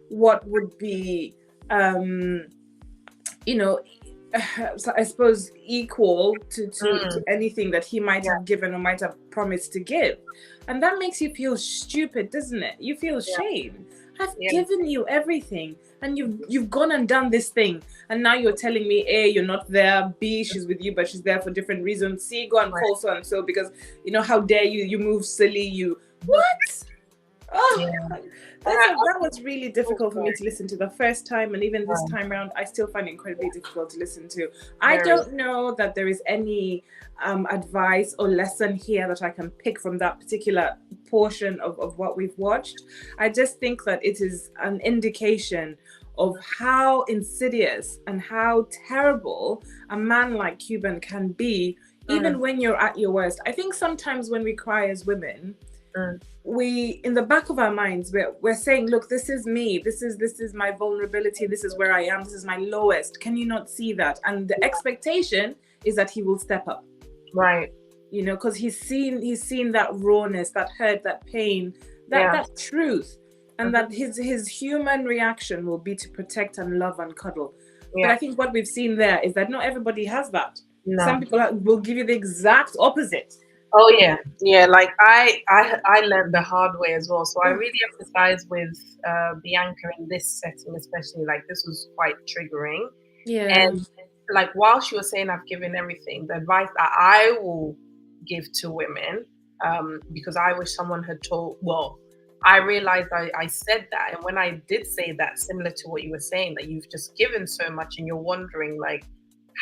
what would be you know, I suppose equal to anything that he might have given or might have promised to give. And that makes you feel stupid, doesn't it? You feel shame. I've given you everything, and you've gone and done this thing, and now you're telling me A, you're not there, B, she's with you but she's there for different reasons, C, go and call so and so because how dare you move silly, what? That was really difficult for me to listen to the first time, and even this time around I still find it incredibly difficult to listen to. I don't know that there is any advice or lesson here that I can pick from that particular portion of what we've watched. I just think that it is an indication of how insidious and how terrible a man like Cuban can be, even when you're at your worst. I think sometimes when we cry as women, we, in the back of our minds, we're saying, look, this is me, this is my vulnerability, this is where I am, this is my lowest, can you not see that? And the expectation is that he will step up, right? Because he's seen that rawness, that hurt, that pain, that truth, and that his human reaction will be to protect and love and cuddle. But I think what we've seen there is that not everybody has that. Some people will give you the exact opposite. Oh yeah. Like I learned the hard way as well. So I really emphasize with Bianca in this setting, especially. Like, this was quite triggering. Yeah. And like, while she was saying I've given everything, the advice that I will give to women, because I wish someone had told. Well, I realized I said that, and when I did say that, similar to what you were saying, that you've just given so much, and you're wondering, like,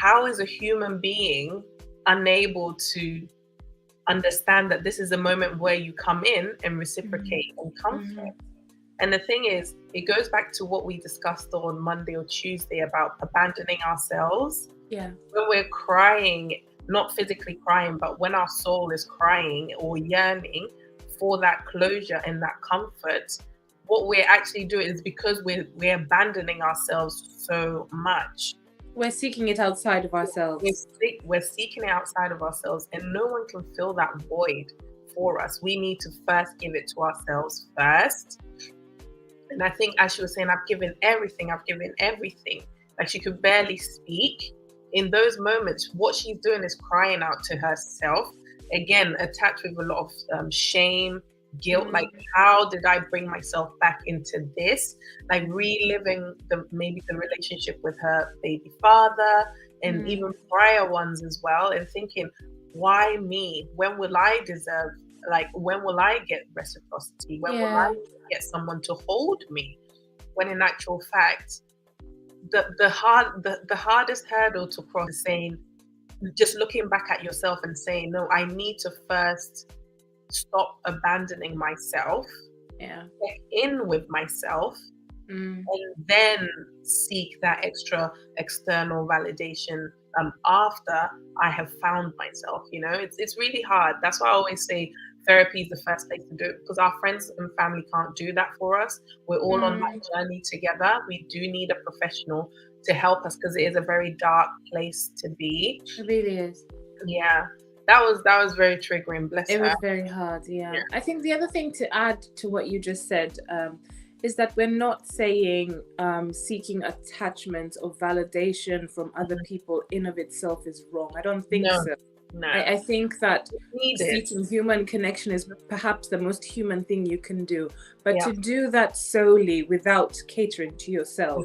how is a human being unable to understand that this is a moment where you come in and reciprocate and comfort. And the thing is, it goes back to what we discussed on Monday or Tuesday about abandoning ourselves. When we're crying, not physically crying, but when our soul is crying or yearning for that closure and that comfort, what we're actually doing is, because we're abandoning ourselves so much, we're seeking it outside of ourselves. We're seeking it outside of ourselves, and no one can fill that void for us. We need to first give it to ourselves first. And I think, as she was saying, I've given everything. Like, she could barely speak. In those moments, what she's doing is crying out to herself. Again, attached with a lot of shame, guilt. Like, how did I bring myself back into this? Like, reliving maybe the relationship with her baby father, and even prior ones as well, and thinking, why me? When will I deserve, like, when will I get reciprocity? When will I get someone to hold me? When in actual fact, the hardest hurdle to cross is saying, just looking back at yourself and saying, no, I need to first stop abandoning myself, check in with myself, and then seek that extra external validation after I have found myself. It's really hard. That's why I always say therapy is the first place to do it, because our friends and family can't do that for us. We're all on that journey together. We do need a professional to help us, because it is a very dark place to be. It really is. Yeah. That was very triggering. Bless her. It was very hard. Yeah. I think the other thing to add to what you just said is that we're not saying seeking attachment or validation from other people in of itself is wrong. I don't think so. No. I think that seeking human connection is perhaps the most human thing you can do. But to do that solely without catering to yourself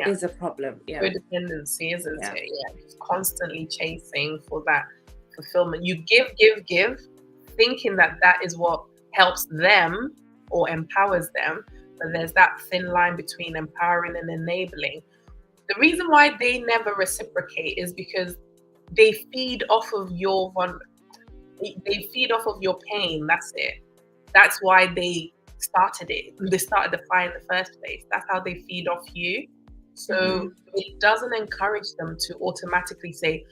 is a problem. Codependency, isn't it? Just constantly chasing for that fulfillment. You give, thinking that is what helps them or empowers them. But there's that thin line between empowering and enabling. The reason why they never reciprocate is because they feed off of your pain. That's it. That's why they started it. They started the fire in the first place. That's how they feed off you. So it doesn't encourage them to automatically say,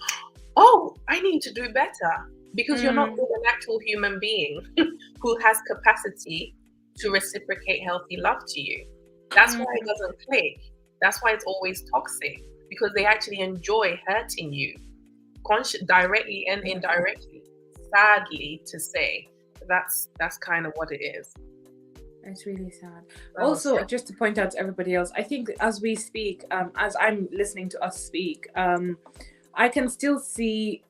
oh, I need to do better, because you're not an actual human being who has capacity to reciprocate healthy love to you. That's why it doesn't click. That's why it's always toxic, because they actually enjoy hurting you, directly and indirectly. Sadly to say, that's kind of what it is. It's really sad. Also, just to point out to everybody else, I think as we speak, as I'm listening to us speak, I can still see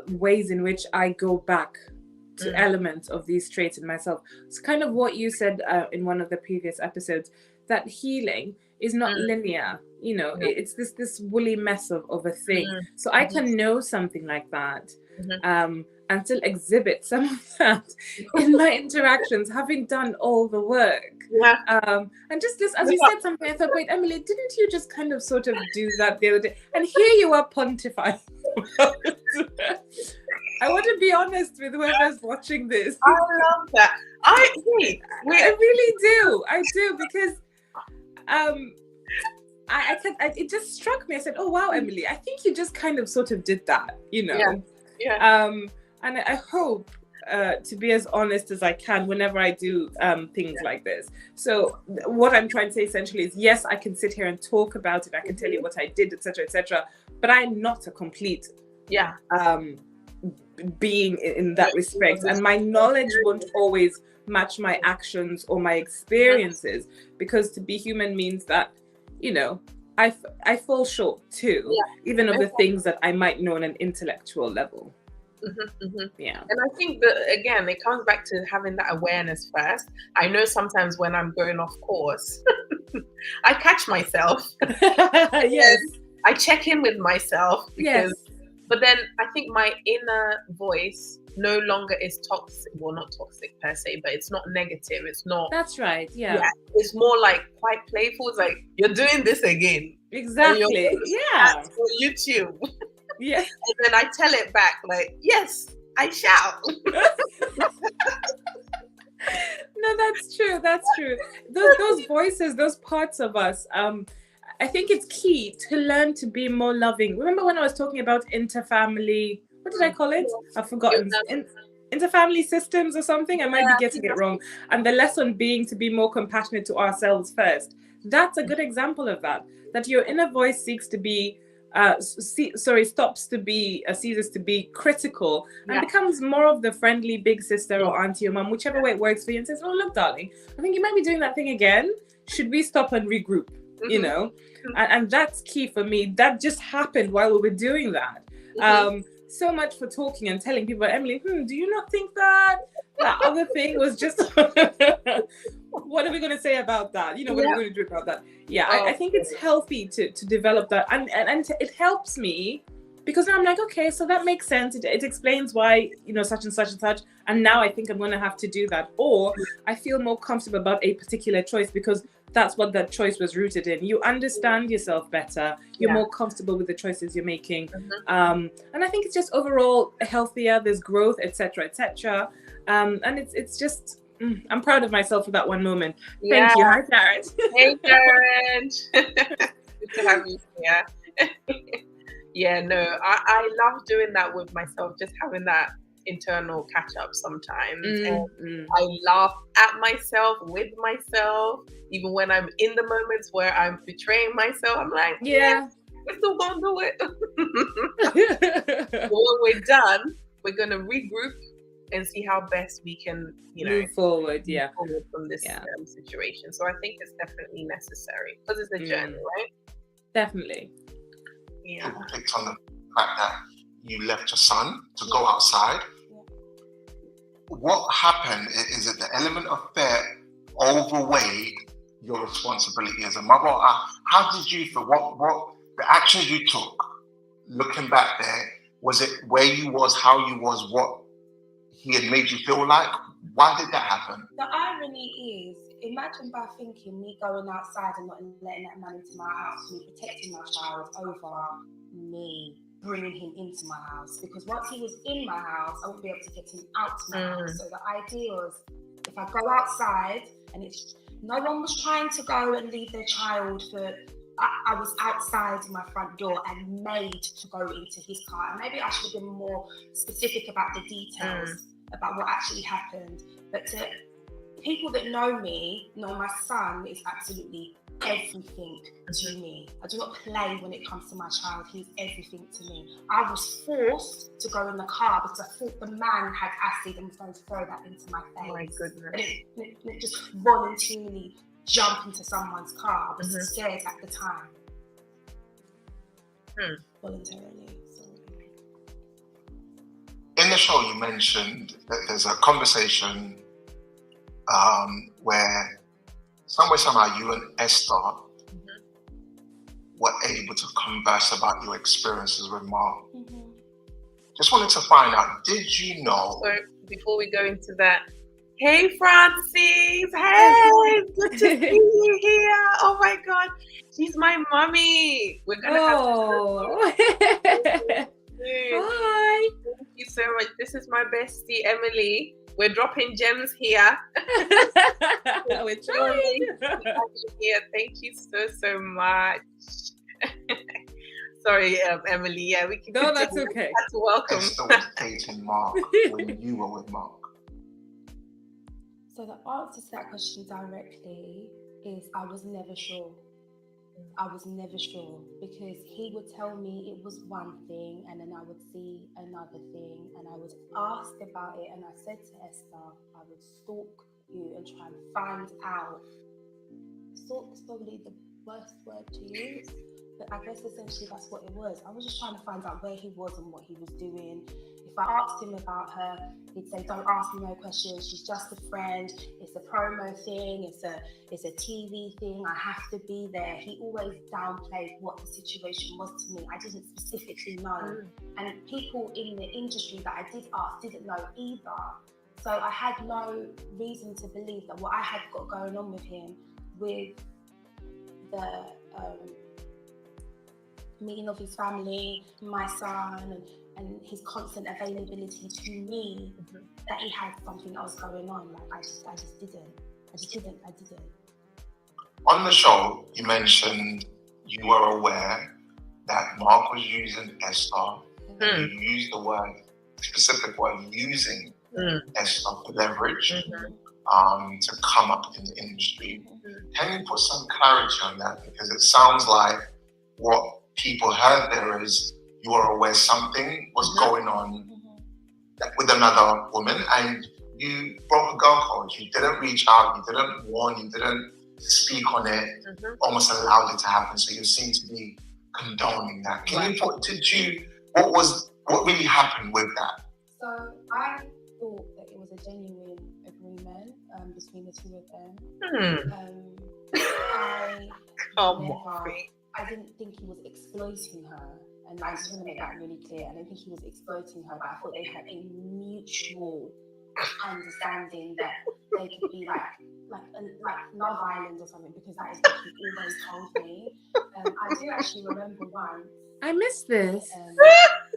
ways in which I go back to elements of these traits in myself. It's kind of what you said in one of the previous episodes, that healing is not linear. You know, it's this woolly mess of a thing. So I can know something like that and still exhibit some of that in my interactions, having done all the work. And just this, as you said something, I thought, wait, Emily, didn't you just kind of sort of do that the other day? And here you are pontifying. I want to be honest with whoever's watching this. I love that. I really do. I do, because it just struck me. I said, oh wow, Emily, I think you just kind of sort of did that, you know. And I hope to be as honest as I can whenever I do things like this. So what I'm trying to say essentially is, yes, I can sit here and talk about it. I can tell you what I did, etc., but I'm not a complete being in that respect, and my knowledge won't always match my actions or my experiences, because to be human means that, you know, I fall short too, even of the things that I might know on an intellectual level. Yeah. And I think that, again, it comes back to having that awareness first. I know sometimes when I'm going off course, I catch myself. Yes. I check in with myself, because but then I think my inner voice no longer is toxic. Well, not toxic per se, but it's not negative. It's not. That's right. Yeah. It's more like quite playful. It's like, you're doing this again. Exactly. Yeah. For YouTube. Yeah. And then I tell it back like, yes, I shall. No, that's true. That's true. Those voices, those parts of us, I think it's key to learn to be more loving. Remember when I was talking about interfamily, what did I call it? I've forgotten. Interfamily systems or something? I might be getting it wrong. And the lesson being to be more compassionate to ourselves first. That's a good example of that. That your inner voice seeks to be, ceases to be critical and becomes more of the friendly big sister or auntie or mom, whichever way it works for you, and says, oh, look, darling, I think you might be doing that thing again. Should we stop and regroup? You know, and that's key for me. That just happened while we were doing that. So much for talking and telling people, Emily, do you not think that other thing was just what are we going to say about that? You know, what are we going to do about that? I think it's healthy to develop that, and it helps me, because now I'm like, okay, so that makes sense. It explains why, you know, such and such and such, and now I think I'm going to have to do that, or I feel more comfortable about a particular choice because that's what that choice was rooted in. You understand yourself better. You're more comfortable with the choices you're making. And I think it's just overall healthier. There's growth, etc., etc. And it's just, I'm proud of myself for that one moment. Thank you. Hi, Karen. Hey, Karen. Good to have you here. No, I love doing that with myself, just having that internal catch up sometimes. And I laugh at myself, with myself, even when I'm in the moments where I'm betraying myself. I'm like, we're still gonna do it. But when we're done, we're gonna regroup and see how best we can, you know, move forward from this situation. So I think it's definitely necessary, because it's a journey, right? Definitely. People picked on the fact that you left your son to go outside. What happened is that the element of fear overweighed your responsibility as a mother. How did you feel? What the actions you took, looking back there, was it where you was, how you was, what he had made you feel like? Why did that happen? The irony is, imagine by thinking me going outside and not letting that man into my house, me protecting my child over me bringing him into my house, because once he was in my house, I wouldn't be able to get him out to my house. So the idea was, if I go outside, and it's no one was trying to go and leave their child, for I was outside my front door and made to go into his car. And maybe I should have been more specific about the details about what actually happened. But people that know me know my son is absolutely everything to me. I do not play when it comes to my child. He's everything to me. I was forced to go in the car because I thought the man had acid and was going to throw that into my face. Oh my goodness. And just voluntarily jump into someone's car. I was scared at the time. Voluntarily. Sorry. In the show, you mentioned that there's a conversation where somehow you and Esther were able to converse about your experiences with Mark. Just wanted to find out, did you know? So before we go into that, hey Frances, hey, good to see you here. Oh my God, she's my mummy. We're gonna have Hi. Thank you so much. This is my bestie Emily. We're dropping gems here. We're trying. Here. Thank you so much. Sorry, Emily. Yeah, we can. No, that's okay. That's welcome. Esther was dating Mark when you were with Mark. So the answer to that question directly is I was never sure. I was never sure because he would tell me it was one thing and then I would see another thing and I was asked about it and I said to Esther, I would stalk you and try and find out. Stalk is probably the worst word to use, but I guess essentially that's what it was. I was just trying to find out where he was and what he was doing. If I asked him about her, he'd say, don't ask me no questions, she's just a friend, it's a promo thing, it's a TV thing, I have to be there. He always downplayed what the situation was to me. I didn't specifically know. And people in the industry that I did ask didn't know either. So I had no reason to believe that what I had got going on with him, with the meeting of his family, my son, and his constant availability to me, that he had something else going on. Like I just didn't. On the show, you mentioned you were aware that Mark was using Esther. And you used the specific word, using Esther for leverage to come up in the industry. Can you put some clarity on that? Because it sounds like what people heard there is you were aware something was going on with another woman and you broke a girl code. You didn't reach out, you didn't warn, you didn't speak on it, almost allowed it to happen. So you seem to be condoning that. Can you put, what really happened with that? So I thought that it was a genuine agreement between the two of them. I didn't think he was exploiting her. And I just want to make that really clear. I don't think he was exploiting her, but I thought they had a mutual understanding that they could be like Love Island or something, because that is what he always told me. I do actually remember once. I missed this.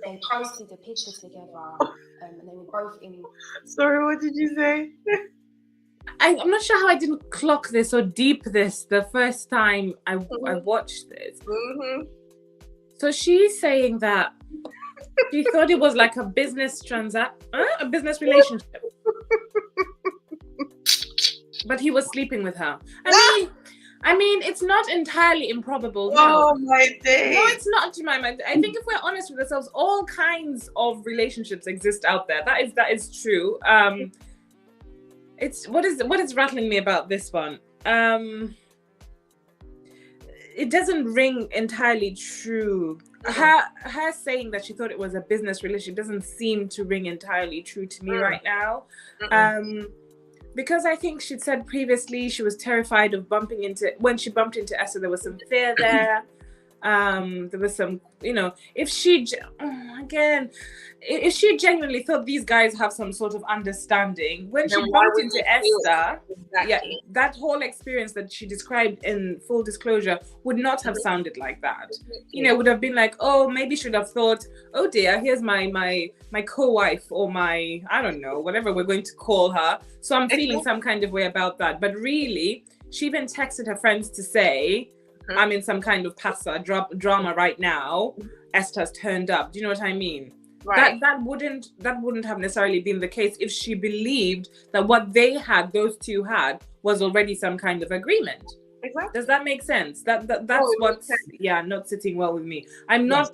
They posted a picture together, and they were both in. Sorry, what did you say? I'm not sure how I didn't clock this or deep this the first time I watched this. So she's saying that she thought it was like a business a business relationship. But he was sleeping with her. I mean, it's not entirely improbable. Oh my days. No, it's not, to my mind. I think if we're honest with ourselves, all kinds of relationships exist out there. That is true. It's what is rattling me about this one. It doesn't ring entirely true. Her saying that she thought it was a business relationship doesn't seem to ring entirely true to me right now. Because I think she'd said previously she was terrified of when she bumped into Esther, there was some fear there. There was some, if she genuinely thought these guys have some sort of understanding, when she bumped into Esther, that whole experience that she described in full disclosure would not have sounded like that. Would have been like, oh, maybe should have thought, oh dear, here's my co-wife or my, I don't know, whatever we're going to call her. So I'm feeling some kind of way about that. But really, she even texted her friends to say, I'm in some kind of drama right now. Esther's turned up. Do you know what I mean? Right. That wouldn't have necessarily been the case if she believed that what those two had was already some kind of agreement. Exactly. Does that make sense? That's what's not sitting well with me. I'm not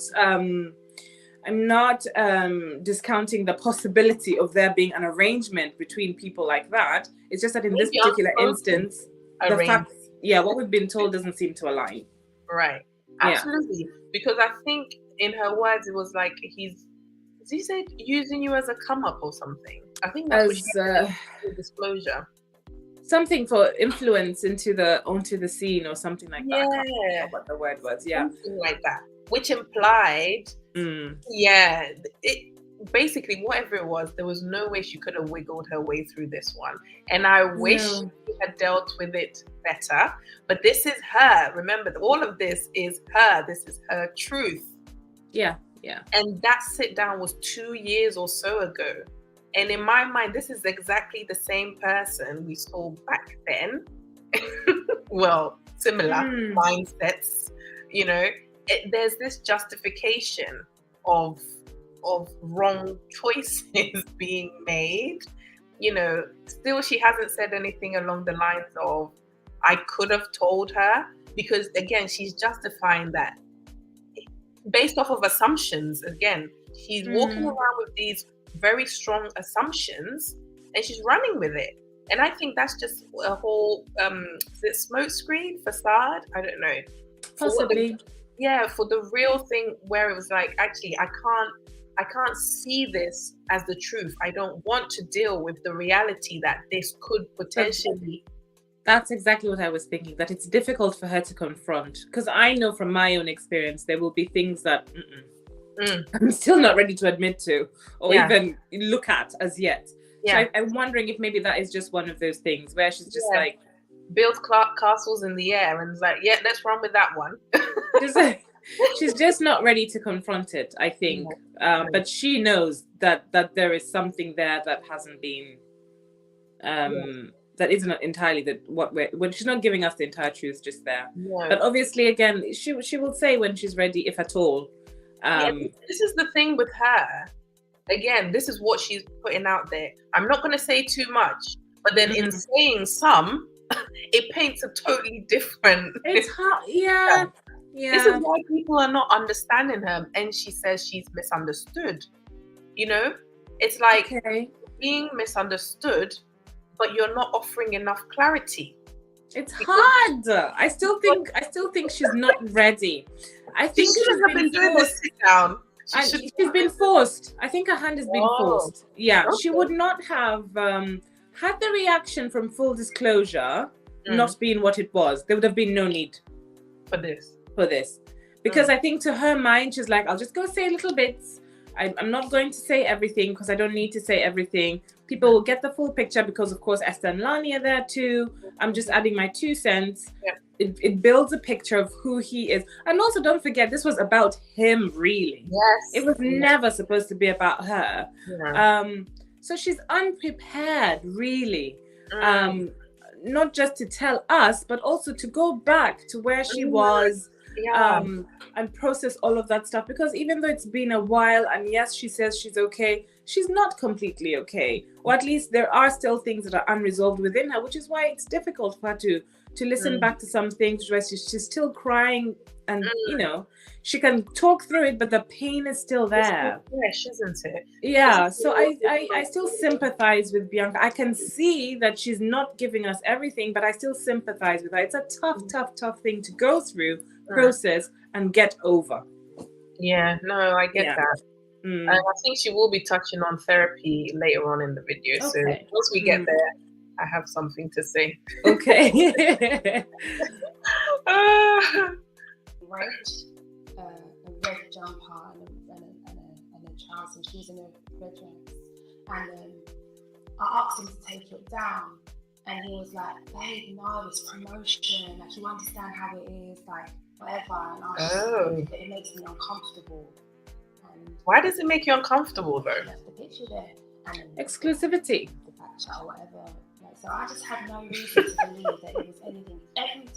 discounting the possibility of there being an arrangement between people like that. It's just that in this particular instance, the facts, what we've been told doesn't seem to align. Right. Absolutely. Because I think in her words, it was like he said using you as a come up or something. I think that's what she said, disclosure. Something for influence onto the scene or something like that. I can't remember what the word was. Yeah. Something like that. Which implied basically whatever it was, there was no way she could have wiggled her way through this one. And I wish she had dealt with it better. But this is her. Remember, all of this is her. This is her truth. Yeah. Yeah. And that sit down was 2 years or so ago. And in my mind, this is exactly the same person we saw back then. Well, similar mindsets, you know. There's this justification of wrong choices being made. You know, still she hasn't said anything along the lines of, I could have told her, because again, she's justifying that based off of assumptions. Again, she's walking around with these very strong assumptions and she's running with it. And I think that's just a whole is it smoke screen facade? I don't know. Possibly. For the real thing where it was like, actually, I can't see this as the truth. I don't want to deal with the reality that this could potentially. That's exactly what I was thinking, that it's difficult for her to confront. Because I know from my own experience, there will be things that I'm still not ready to admit to or even look at as yet. Yeah. So I'm wondering if maybe that is just one of those things where she's just like, build castles in the air and is like, let's run with that one. She's just not ready to confront it, I think. But she knows that there is something there that hasn't been, that isn't entirely when she's not giving us the entire truth just there. But obviously, again, she will say when she's ready, if at all. This is the thing with her. Again, this is what she's putting out there. I'm not going to say too much, but then in saying some, it paints a totally different. It's hard, yeah. This is why people are not understanding her, and she says she's misunderstood. You know, it's like being misunderstood, but you're not offering enough clarity. It's hard. I still think she's not ready. I think she's been doing this sit down. She's been forced. I think her hand has been forced. Yeah, she would not have had the reaction from full disclosure not being what it was. There would have been no need for this. Because I think to her mind, she's like, I'll just go say little bits. I'm not going to say everything because I don't need to say everything. People will get the full picture because, of course, Esther and Lani are there too. I'm just adding my 2 cents. Yeah. It builds a picture of who he is. And also, don't forget, this was about him, really. Yes. It was never supposed to be about her. Yeah. So she's unprepared, really. Not just to tell us, but also to go back to where she was. And process all of that stuff, because even though it's been a while and yes, she says she's okay, she's not completely okay, or at least there are still things that are unresolved within her, which is why it's difficult for her to listen back to some things where she's still crying and you know, she can talk through it, but the pain is still there. Fresh, isn't it? Yeah, so I still sympathize with Bianca. I can see that she's not giving us everything, but I still sympathize with her. It's a tough thing to go through, process, and get over. Yeah, no, I get that. And I think she will be touching on therapy later on in the video. So once we get there, I have something to say. Okay. Right. A red jumper and a trousers, and she's in a red dress. And I asked him to take it down, and he was like, "Babe, no, it's promotion. Like, you understand how it is, like whatever." And I was it makes me uncomfortable. And why does it make you uncomfortable though? Left the picture there. And exclusivity. The back chat or whatever. So I just had no reason to believe that it was anything.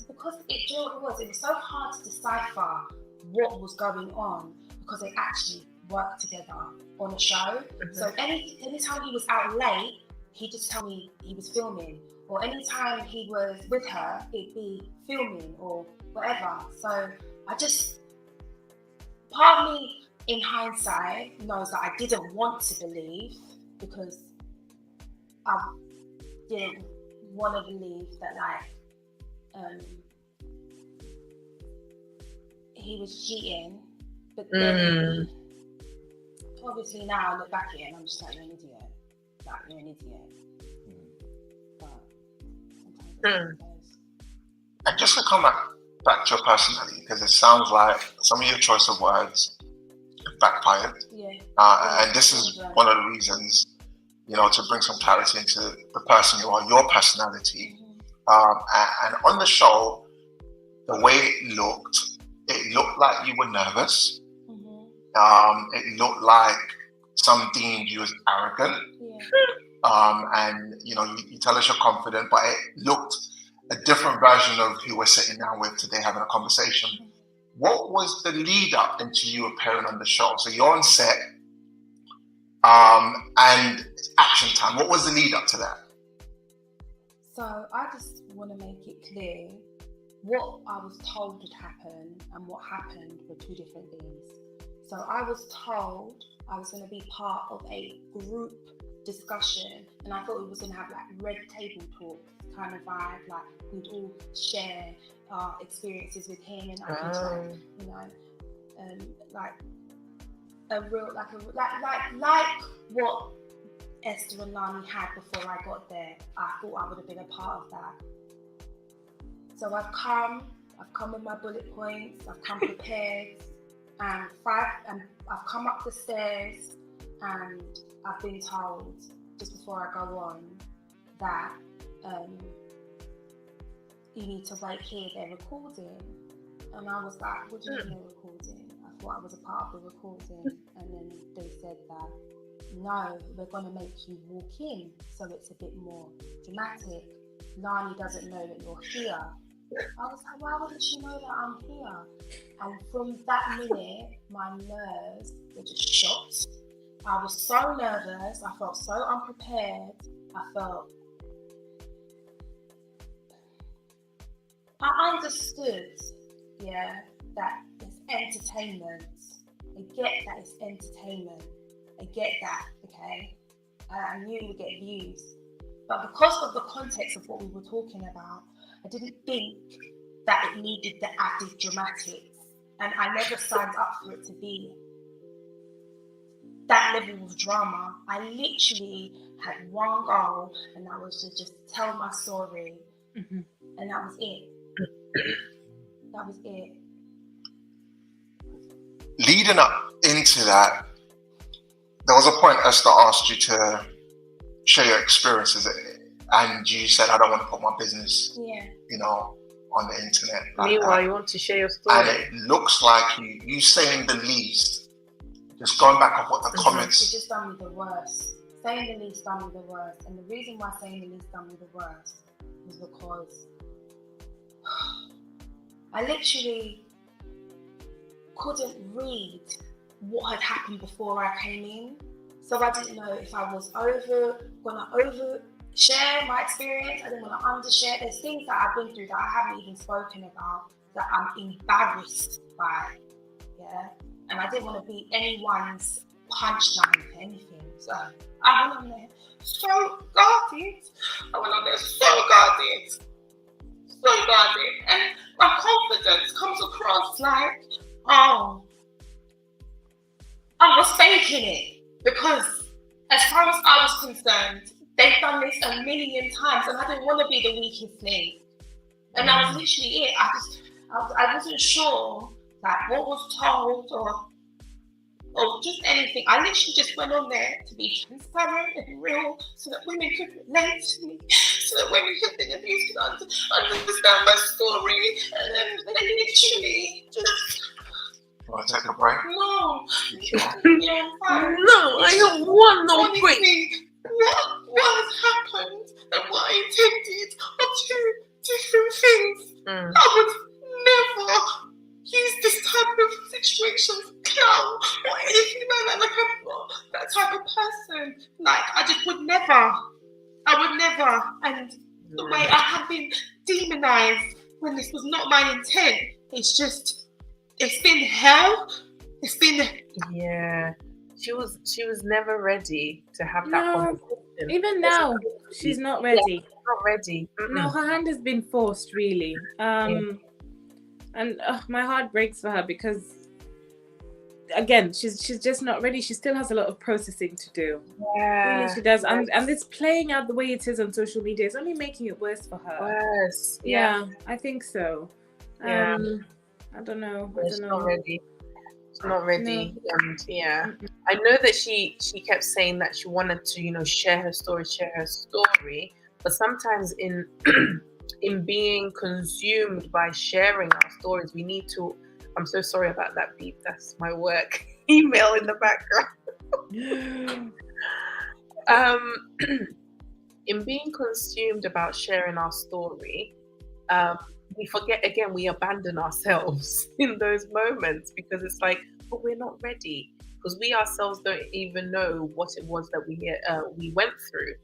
Because it was so hard to decipher what was going on, because they actually work together on a show. So anytime he was out late, he'd just tell me he was filming. Or anytime he was with her, it'd be filming or whatever. So part of me in hindsight knows that I didn't want to believe, because I didn't want to believe that he was cheating. But then obviously now I look back at it and I'm just like, you're an idiot. Like, you're an idiot. But sometimes And just to come back to your personality, because it sounds like some of your choice of words backfired. Yeah. And this is one of the reasons, to bring some clarity into the person you are, your personality. And on the show, the way it looked like you were nervous. It looked like some deemed you as arrogant. And you tell us you're confident, but it looked a different version of who we're sitting down with today having a conversation. What was the lead up into you appearing on the show? So you're on set, and it's action time. What was the lead up to that? So I just want to make it clear, what I was told would happen and what happened were two different things. So I was told I was going to be part of a group discussion, and I thought we was going to have like red table talk kind of vibe, like we'd all share our experiences with him, and I could like a real like what Esther and Lani had before I got there. I thought I would have been a part of that. So I've come with my bullet points, I've come prepared, and I've come up the stairs, and I've been told just before I go on that you need to wait here, they're recording. And I was like, what do you mean they're recording? I thought I was a part of the recording. And then they said that, no, we're going to make you walk in, so it's a bit more dramatic. Lani doesn't know that you're here. I was like, why wouldn't she know that I'm here? And from that minute, my nerves were just shot. I was so nervous, I felt so unprepared. I understood, that it's entertainment. I get that it's entertainment. I get that, okay? I knew it would get views. But because of the context of what we were talking about, I didn't think that it needed the added dramatics. And I never signed up for it to be that level of drama. I literally had one goal, and that was to just tell my story. And that was it. That was it. Leading up into that, there was a point Esther asked you to share your experiences, and you said, I don't want to put my business, on the internet. Meanwhile, you want to share your story. And it looks like you saying the least, just going back on what the comments. She just done me the worst. Saying the least done me the worst. And the reason why saying the least done me the worst was because I literally couldn't read what had happened before I came in. So I didn't know if I was gonna overshare my experience. I didn't want to undershare. There's things that I've been through that I haven't even spoken about that I'm embarrassed by. And I didn't want to be anyone's punchline for anything. So I went on there so guarded. And my confidence comes across like, I was faking it, because as far as I was concerned, they've done this a million times, and I didn't want to be the weakest link. And that was literally it. I wasn't sure that what was told or just anything. I literally just went on there to be transparent and real, so that women could relate to me, so that women could think of you could understand my story, and then literally just. You want to take a break? No. No, I don't want no break. What has happened and what I intended are two different things. I would never use this type of situation to clown or anything like I'm not that type of person. Like I just would never. I would never. And the way I have been demonized when this was not my intent, it's been hell. It's been She was never ready to have that conversation. Even now, she's not ready. Yeah, not ready. No, her hand has been forced, really. And my heart breaks for her because, again, she's just not ready. She still has a lot of processing to do. Yeah, really, she does. And this playing out the way it is on social media is only making it worse for her. Worse. Yeah, I think so. Yeah. I don't know. She's not ready. She's not ready. No. And I know that she kept saying that she wanted to, share her story. But sometimes in being consumed by sharing our stories, we need to. I'm so sorry about that beep. That's my work email in the background. In being consumed about sharing our story, we forget again, we abandon ourselves in those moments because it's like, oh, we're not ready. Because we ourselves don't even know what it was that we went through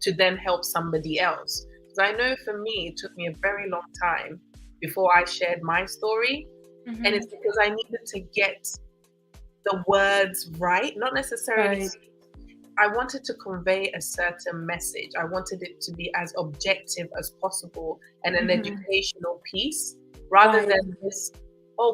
to then help somebody else. Because I know for me, it took me a very long time before I shared my story. Mm-hmm. And it's because I needed to get the words right, not necessarily. Right. I wanted to convey a certain message. I wanted it to be as objective as possible and an educational piece rather than this,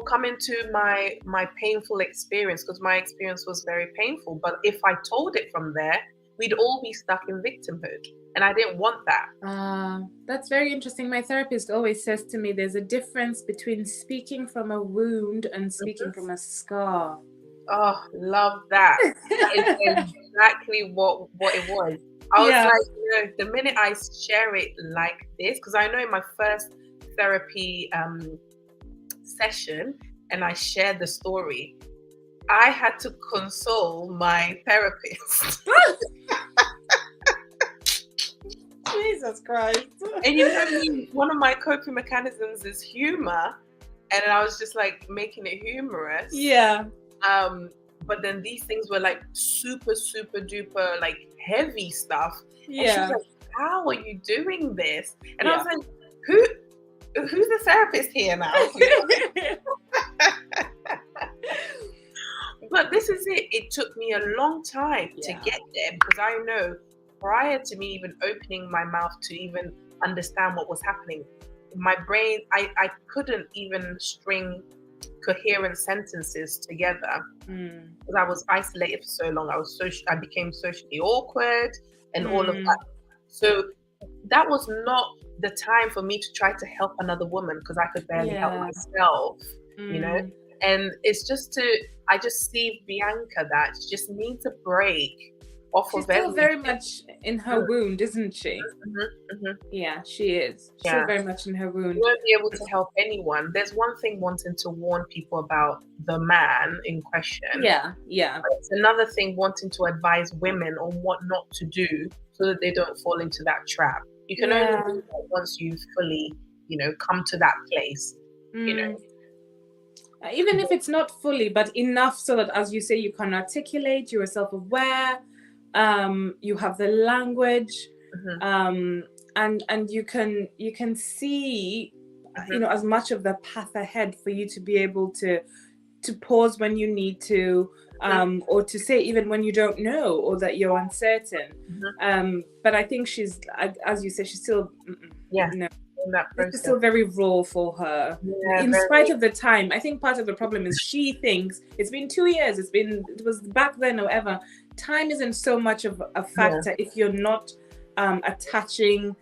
come into my painful experience, because my experience was very painful. But if I told it from there, we'd all be stuck in victimhood. And I didn't want that. That's very interesting. My therapist always says to me, there's a difference between speaking from a wound and speaking from a scar. Oh, love that. That is exactly what it was. I was like, the minute I share it like this, because I know in my first therapy session and I shared the story, I had to console my therapist. Jesus Christ. And one of my coping mechanisms is humor. And I was just like making it humorous. Yeah. But then these things were like super, super duper like heavy stuff. Yeah. And she was like, how are you doing this? And I was like, who's the therapist here now? But this is it. It took me a long time to get there because I know prior to me even opening my mouth to even understand what was happening, my brain, I couldn't even string coherent sentences together because I was isolated for so long. I became socially awkward and all of that. So that was not the time for me to try to help another woman because I could barely help myself, and it's just I just see Bianca that she just needs a break off She's of everything. Still very much in her wound, isn't she? Yeah, she is. She's very much in her wound. You won't be able to help anyone. There's one thing wanting to warn people about the man in question. Yeah. But it's another thing wanting to advise women on what not to do so that they don't fall into that trap. You can only do that once you've fully, come to that place, Even if it's not fully, but enough so that, as you say, you can articulate, you are self-aware, you have the language, and you can see, as much of the path ahead for you to be able to pause when you need to, or to say even when you don't know or that you're uncertain. But I think she's, as you said, she's still, it's still very raw for her. In spite of the time, I think part of the problem is she thinks it's been 2 years. It was back then or ever. Time isn't so much of a factor if you're not attaching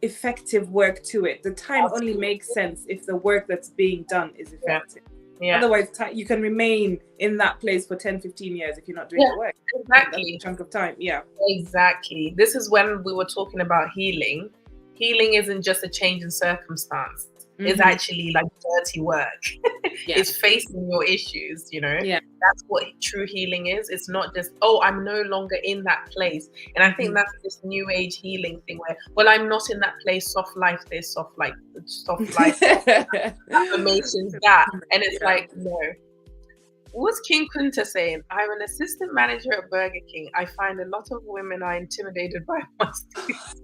effective work to it. The time only makes sense if the work that's being done is effective. Otherwise, you can remain in that place for 10, 15 years if you're not doing the work. Exactly. That's a chunk of time. Yeah. Exactly. This is when we were talking about healing. Healing isn't just a change in circumstance. It's actually like dirty work. It's facing your issues, That's what true healing is. It's not just, I'm no longer in that place. And I think that's this new age healing thing where, well, I'm not in that place, soft life this, soft life affirmations that. And it's like, no. What's King Kunta saying? I'm an assistant manager at Burger King. I find a lot of women are intimidated by my students.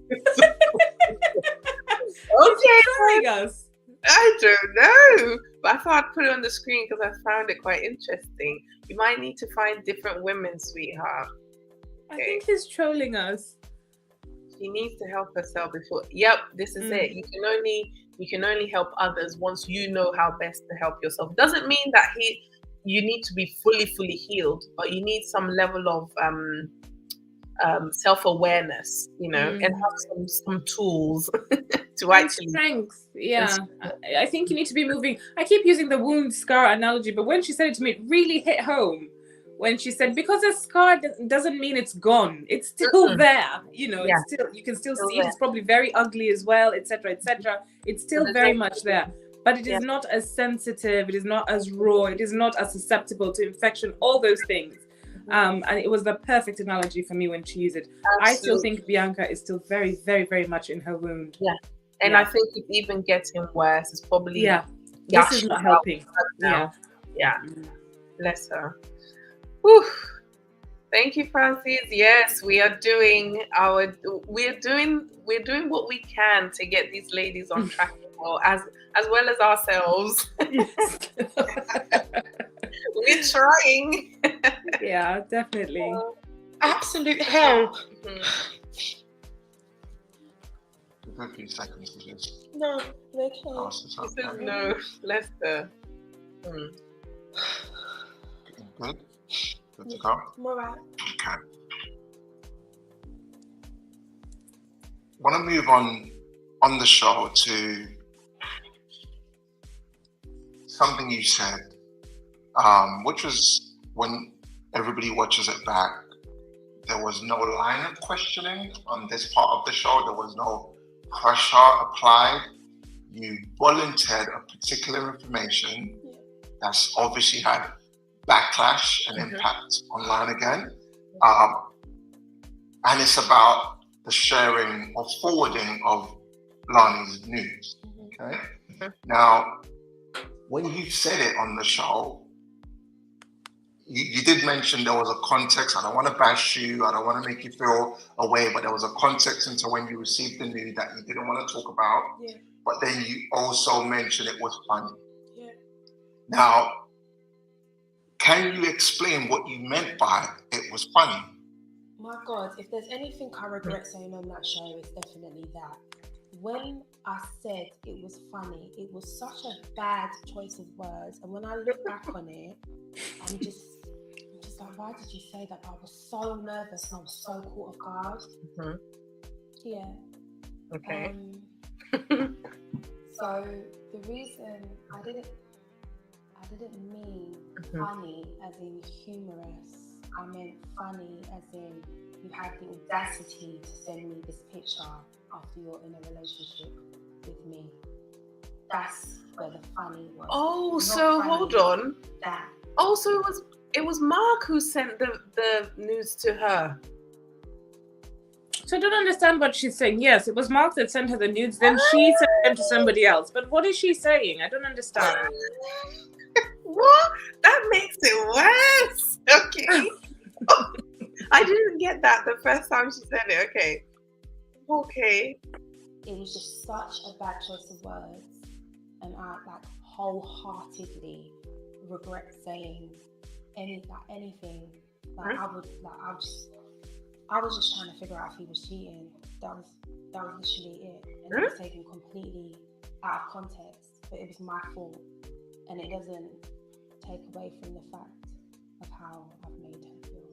Okay, trolling us? I don't know, but I thought I'd put it on the screen because I found it quite interesting. You might need to find different women, sweetheart. I think he's trolling us. She needs to help herself before. Yep, this is it. You can only help others once you know how best to help yourself. Doesn't mean that you need to be fully healed, but you need some level of self-awareness, and have some tools to actually strength. Yeah, I think you need to be moving. I keep using the wound scar analogy, but when she said it to me, it really hit home. When she said, because a scar doesn't mean it's gone, it's still there. It's still, you can still see it. It's probably very ugly as well, etc., etc. It's still very much there, but it is not as sensitive. It is not as raw. It is not as susceptible to infection. All those things. And it was the perfect analogy for me when she used it. Absolutely. I still think Bianca is still very, very, very much in her wound. Yeah. And I think it's even getting worse. It's probably this is not helping. Yeah. Bless her. Whew. Thank you, Francis. Yes, we are doing we're doing what we can to get these ladies on track as well as ourselves. We're trying. Yeah, definitely. Absolute hell. A few seconds to just no, they can't. No, Lester. Good. Good to go. I'm alright. Okay. Want to move on the show to something you said, which was when everybody watches it back. There was no line of questioning on this part of the show. There was no pressure applied. You volunteered a particular information that's obviously had backlash and impact online again. And it's about the sharing or forwarding of Lani's news. Okay. Now, when you said it on the show, you did mention there was a context. I don't want to bash you. I don't want to make you feel away, but there was a context into when you received the news that you didn't want to talk about. Yeah. But then you also mentioned it was funny. Yeah. Now, can you explain what you meant by it was funny? My God, if there's anything I regret saying on that show, it's definitely that. When I said it was funny, it was such a bad choice of words. And when I look back on it, I'm just like, why did you say that? I was so nervous and I was so caught off guard. Yeah. Okay. So the reason I didn't mean funny as in humorous. I meant funny as in you had the audacity to send me this picture after you're in a relationship with me. That's where the funny was. Oh, so hold on. That. Oh, so it was Mark who sent the news to her. So I don't understand what she's saying. Yes, it was Mark that sent her the nudes, then she sent them to somebody else. But what is she saying? I don't understand. What? That makes it worse. Okay. I didn't get that the first time she said it. Okay. It was just such a bad choice of words, and I wholeheartedly regret saying anything. I was just trying to figure out if he was cheating. That was literally it, and it was taken completely out of context. But it was my fault, and it doesn't take away from the fact of how I've made her feel.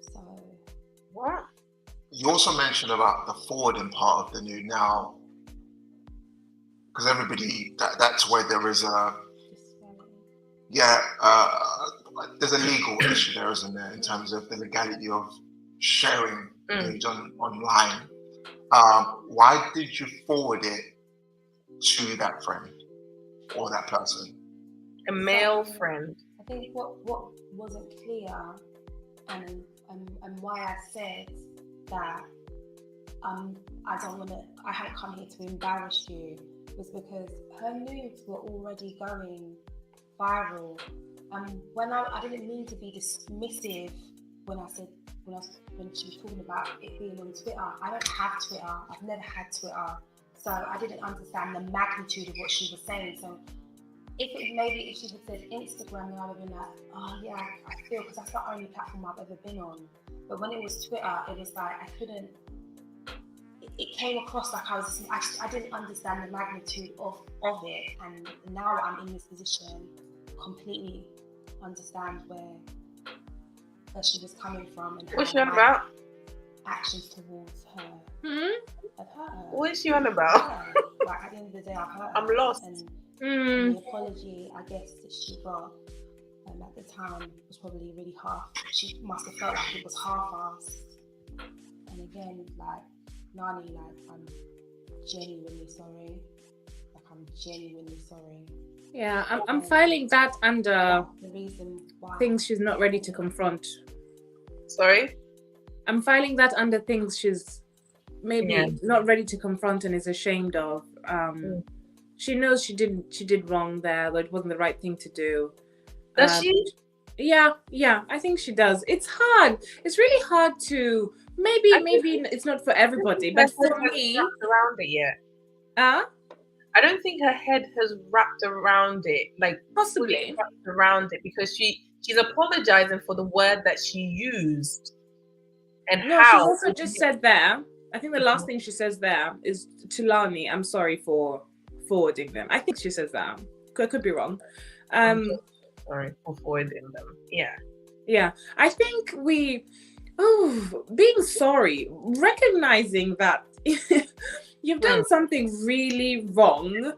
So, what? You also mentioned about the forwarding part of the nude now, because everybody, that's where there is there's a legal issue there, isn't there, in terms of the legality of sharing nudes online. Why did you forward it to that friend or that person? A male friend. I think what wasn't clear and why I said that I hadn't come here to embarrass you was because her nudes were already going viral When I didn't mean to be dismissive when she was talking about it being on Twitter. I don't have Twitter. I've never had Twitter, so I didn't understand the magnitude of what she was saying. So if she had said Instagram, then I would have been like, oh yeah, I feel, because that's the only platform I've ever been on. But when it was Twitter, it was like I couldn't. It came across like I didn't understand the magnitude of it, and now I'm in this position, completely understand where she was coming from and what's she on about? Actions towards her. I've hurt her. What is she on about? Like at the end of the day, I've hurt her. I'm lost. And the apology, I guess, that she got at the time was probably really she must have felt like it was half-assed. And again, like Lani, like I'm genuinely sorry. Yeah, I'm filing that under the reason why things she's not ready to confront. Sorry? I'm filing that under things she's maybe not ready to confront and is ashamed of. She knows she did wrong there, that it wasn't the right thing to do. Does she? Yeah, I think she does. It's hard. It's really hard to maybe it's not for everybody, but for me, around it yet. I don't think her head has wrapped around it, like possibly wrapped around it, because she's apologizing for the word that she used and how. She's also just said there. I think the last thing she says there is to Lani, I'm sorry for forwarding them. I think she says that. I could be wrong. Sorry for forwarding them. Yeah. I think being sorry, recognizing that you've done something really wrong.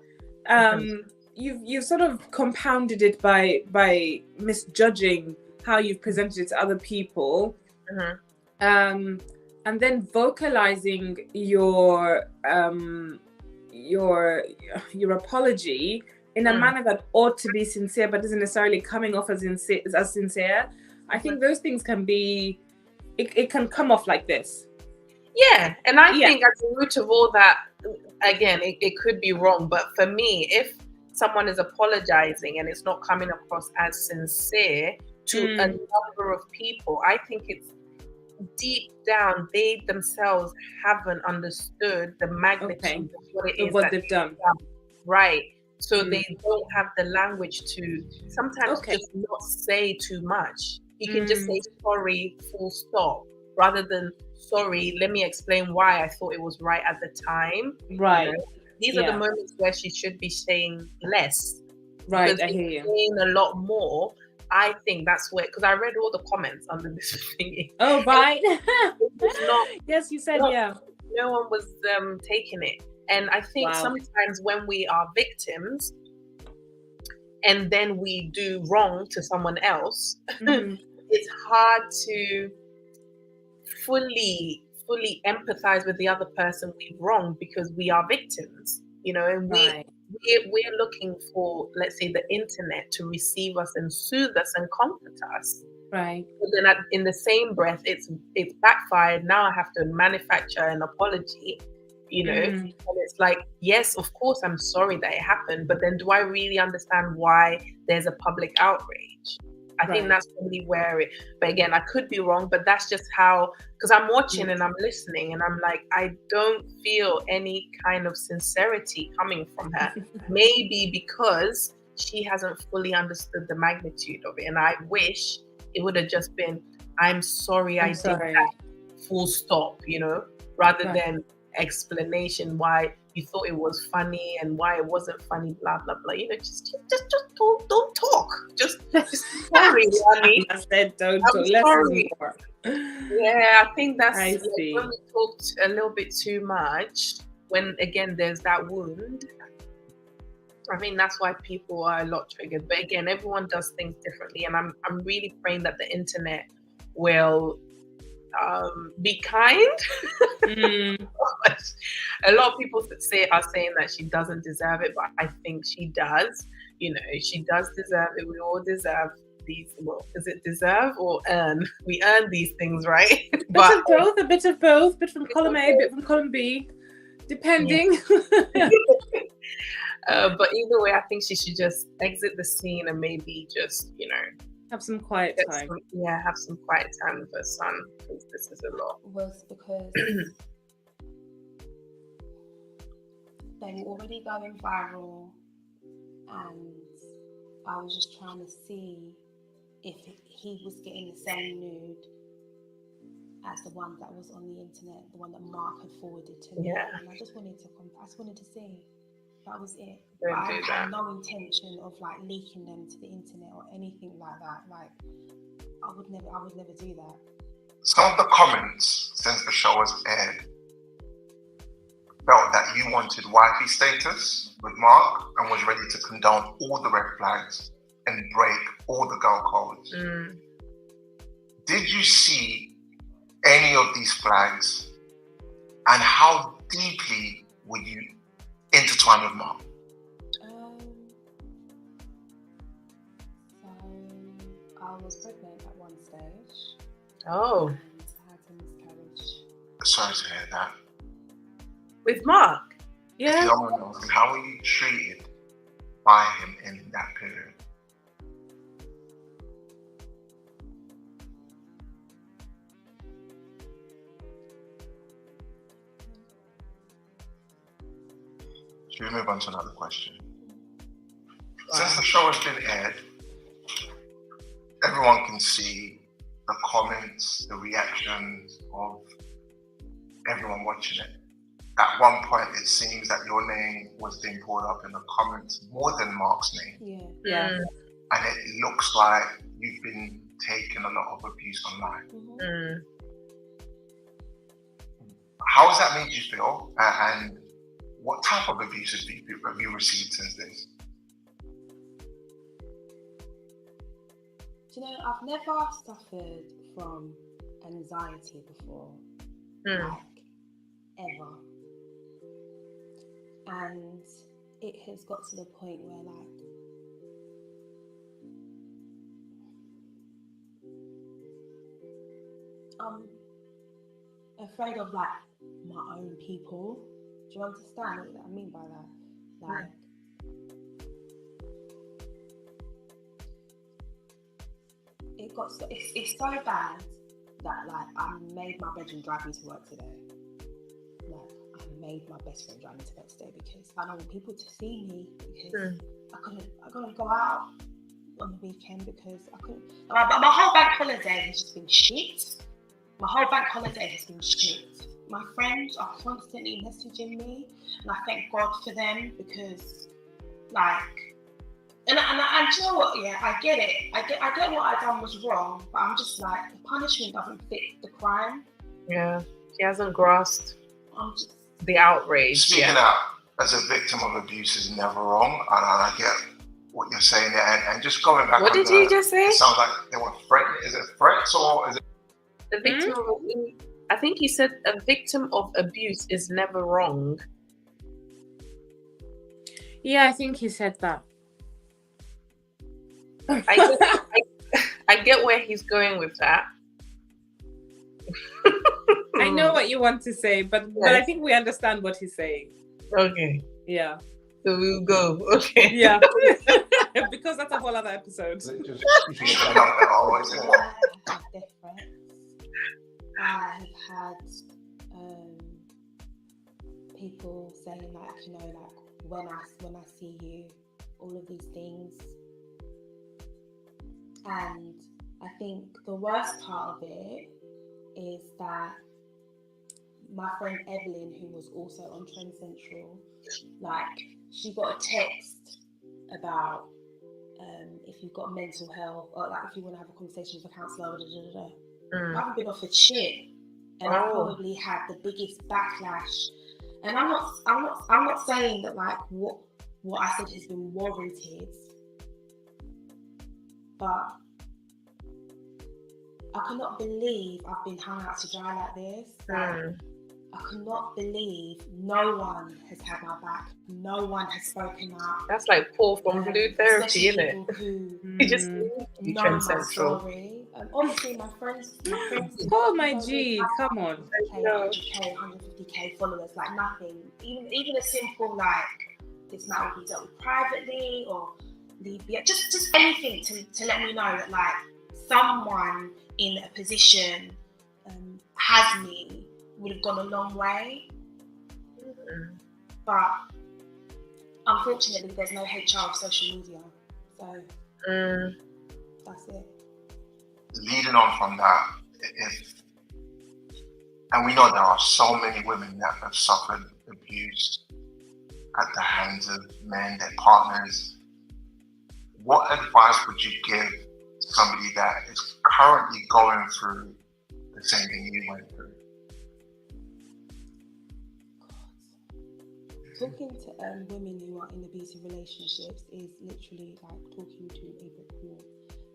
You've sort of compounded it by misjudging how you've presented it to other people, and then vocalizing your apology in a manner that ought to be sincere, but isn't necessarily coming off as sincere. I think those things can be. It can come off like this. Yeah, and I think at the root of all that, again, it could be wrong, but for me, if someone is apologizing and it's not coming across as sincere to a number of people, I think it's deep down, they themselves haven't understood the magnitude of what it is what they've done. Right. So they don't have the language to sometimes just not say too much. You can just say sorry, full stop, rather than sorry, let me explain why I thought it was right at the time. Right. You know? These are the moments where she should be saying less. Right, I hear you. Saying a lot more. I think that's where, because I read all the comments under this thingy. Oh, right. Not, yes, you said, no one was taking it. And I think sometimes when we are victims and then we do wrong to someone else, it's hard to fully empathize with the other person we've wronged because we are victims, you know, and we're looking for, let's say, the internet to receive us and soothe us and comfort us. Right. But then in the same breath, it's backfired. Now I have to manufacture an apology, you know, and it's like, yes, of course, I'm sorry that it happened, but then do I really understand why there's a public outrage? I think that's probably where but again, I could be wrong, but that's just how, because I'm watching and I'm listening and I'm like, I don't feel any kind of sincerity coming from her. Maybe because she hasn't fully understood the magnitude of it. And I wish it would have just been, I'm sorry I did that, full stop, you know, rather than explanation why you thought it was funny and why it wasn't funny, blah blah blah. You know, just don't talk. Just sorry, Lani. I said don't talk. Sorry. Yeah, I think that's like when we talked a little bit too much. When again, there's that wound. I mean, that's why people are a lot triggered. But again, everyone does things differently, and I'm really praying that the internet will be kind. A lot of people are saying that she doesn't deserve it, but I think she does. You know, she does deserve it. We all deserve these. Well, is it deserve or earn? We earn these things, right? A bit of both, bit from column A, bit from column B, depending. But either way, I think she should just exit the scene and maybe just, have some quiet time. Have some quiet time with her son, because this is a lot. Was because they were already going viral, and I was just trying to see if he was getting the same nude as the one that was on the internet, the one that Mark had forwarded to me. Yeah. And I just wanted to see. That was it. I had no intention of leaking them to the internet or anything like that. I would never do that. Some of the comments since the show was aired felt that you wanted wifey status with Mark and was ready to condone all the red flags and break all the girl codes. Did you see any of these flags, and how deeply were you intertwined with Mark? So I was pregnant at one stage. Oh. And I had a miscarriage. Sorry to hear that. With Mark? Yeah. How were you treated by him in that period? Should we move on to another question? Since the show has been aired, everyone can see the comments, the reactions of everyone watching it. At one point, it seems that your name was being pulled up in the comments more than Mark's name. Yeah. And it looks like you've been taking a lot of abuse online. How has that made you feel? And what type of abuse have you received since this? Do you know, I've never suffered from anxiety before, ever. And it has got to the point where I'm afraid of my own people. Do you understand what I mean by that? It's so bad that I made my bedroom drive me to work today. I made my best friend drive me to work today because I don't want people to see me, because I couldn't go out on the weekend because I couldn't. My whole bank holiday has just been shit. My friends are constantly messaging me, and I thank God for them, because and you know what? Yeah, I get it. I get what I done was wrong, but I'm just the punishment doesn't fit the crime. Yeah, he hasn't grasped I'm just the outrage. Speaking out as a victim of abuse is never wrong, and I get what you're saying there. And just going back. What did you just say? It sounds like they were threatening. Is it threats or is it? The victim of abuse. I think he said a victim of abuse is never wrong. Yeah, I think he said that. I get where he's going with that. I know what you want to say, but I think we understand what he's saying. Okay. Yeah. So we'll go. Okay. Yeah. Because that's a whole other episode. I have had people saying when I see you, all of these things. And I think the worst part of it is that my friend Evelyn, who was also on Trend Central, she got a text about if you've got mental health, or if you want to have a conversation with a counsellor, I haven't been offered shit, and I probably had the biggest backlash. And I'm not saying that what I said has been warranted, but I cannot believe I've been hung out to dry like this. I cannot believe no one has had my back. No one has spoken up. That's like Paul from Blue Therapy, isn't it? You just know my story. Obviously, my friends. Oh my G, come on. 100K, 150K followers, nothing. Even a simple this matter will be dealt with privately, or just anything to let me know that like someone in a position has me would have gone a long way. But unfortunately, there's no HR of social media, so that's it. Leading on from that, and we know there are so many women that have suffered abuse at the hands of men, their partners. What advice would you give somebody that is currently going through the same thing you went through? Talking to women who are in abusive relationships is literally like talking to a brick wall,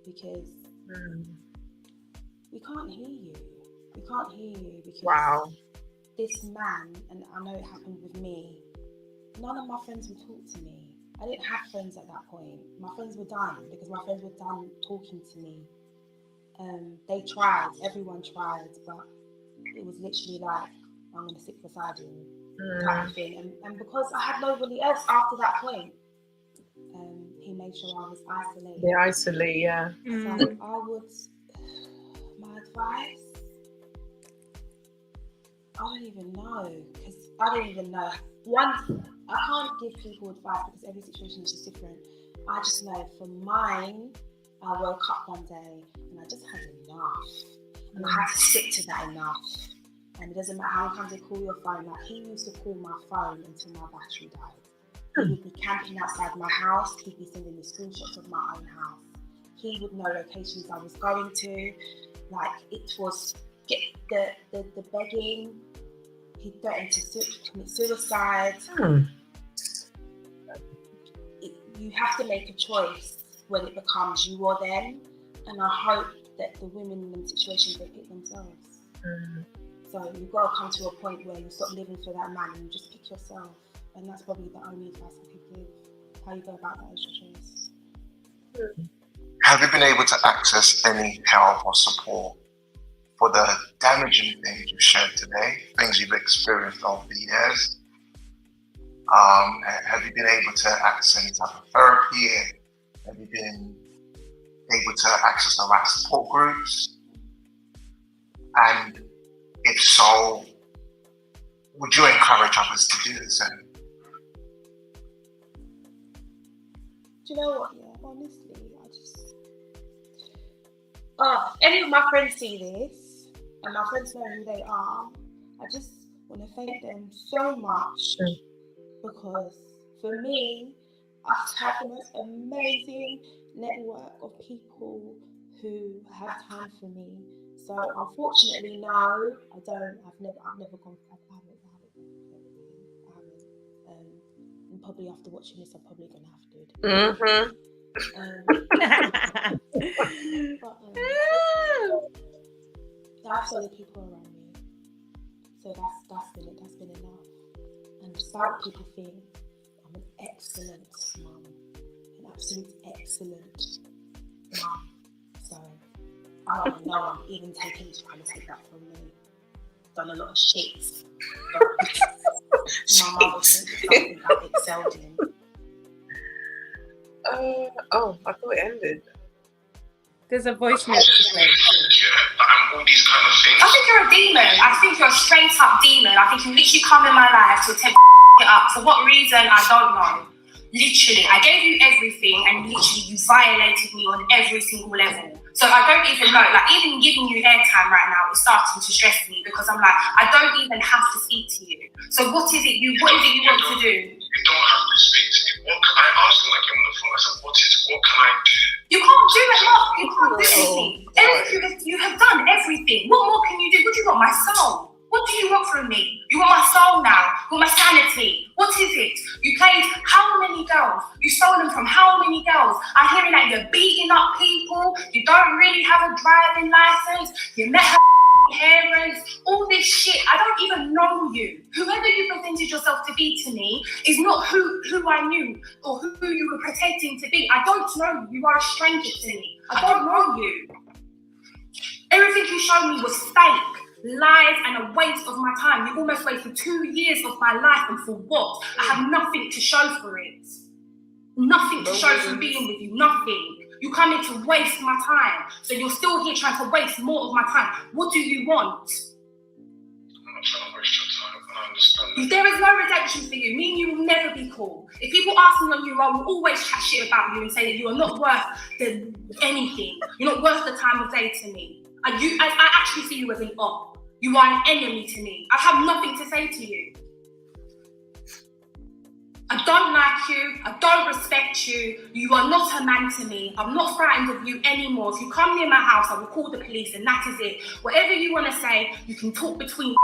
because we can't hear you. We can't hear you because this man, and I know it happened with me, none of my friends would talk to me. I didn't have friends at that point. My friends were done because my friends were done talking to me. They tried, everyone tried, but it was literally like, I'm going to sit beside you type of thing. And because I had nobody else after that point, he made sure I was isolated. They isolate, yeah. So I would, my advice, I don't even know, because I don't even know. I can't give people advice because every situation is just different. I just know for mine, I woke up one day and I just had enough. And I had to stick to that enough. And it doesn't matter how many times they call your phone. Like, he used to call my phone until my battery died. He would be camping outside my house. He'd be sending me screenshots of my own house. He would know locations I was going to. Like, it was the begging. He threatened to commit suicide. You have to make a choice when it becomes you or them. And I hope that the women in them situations, they pick themselves. So you've got to come to a point where you stop living for that man and you just pick yourself. And that's probably the only advice I could give. How you go about that is your choice. Have you been able to access any help or support for the damaging things you've shared today, things you've experienced over the years? Have you been able to access any type of therapy? Have you been able to access the right support groups? And if so, would you encourage others to do the same? Do you know what? Yeah, honestly, I just... any of my friends see this, and my friends know who they are. I just want to thank them so much, because for me, I've had the most amazing network of people who have time for me. So unfortunately, no, I don't. I've never gone. I haven't. And probably after watching this, I'm probably gonna have to. But I have solid people around me, so that's been enough. And despite people think I'm an excellent mum, an absolute excellent mum, so I don't know I'm even trying to take that from me. Done a lot of shit. My mother thinks it's something I excelled in. I thought it ended. There's a voice note to play. All these kind of things. I think you're a demon. I think you're a straight up demon. I think you literally come in my life to attempt to it up. For what reason, I don't know. Literally, I gave you everything and literally you violated me on every single level. So I don't even know, like even giving you airtime right now is starting to stress me, because I'm like, I don't even have to speak to you. So what is it you want to do? You don't have to speak to me. What can I ask him, like on the phone? I said, what can I do? You can't do it, Mark. You can't do anything. Everything you have done everything. What more can you do? What do you want? My soul. What do you want from me? You want my soul now? You want my sanity? What is it? You played how many girls? You stole them from how many girls? I'm hearing that you're beating up people. You don't really have a driving license. You met her parents. All this shit. I don't even know you. Whoever you presented yourself to be to me is not who I knew or who you were pretending to be. I don't know you. You are a stranger to me. I don't know you. Everything you showed me was fake. lies and a waste of my time. You almost wasted 2 years of my life, and for what? I have nothing to show for it. Nothing to show for being with you, nothing. You come in to waste my time. So you're still here trying to waste more of my time. What do you want? I'm not trying to waste your time, and I understand. There is no redemption for you. Me and you will never be cool. If people ask me on you, I will always chat shit about you and say that you are not worth anything. You're not worth the time of day to me. I actually see you as an op. You are an enemy to me. I have nothing to say to you. I don't like you. I don't respect you. You are not a man to me. I'm not frightened of you anymore. If you come near my house, I will call the police, and that is it. Whatever you want to say, you can talk between.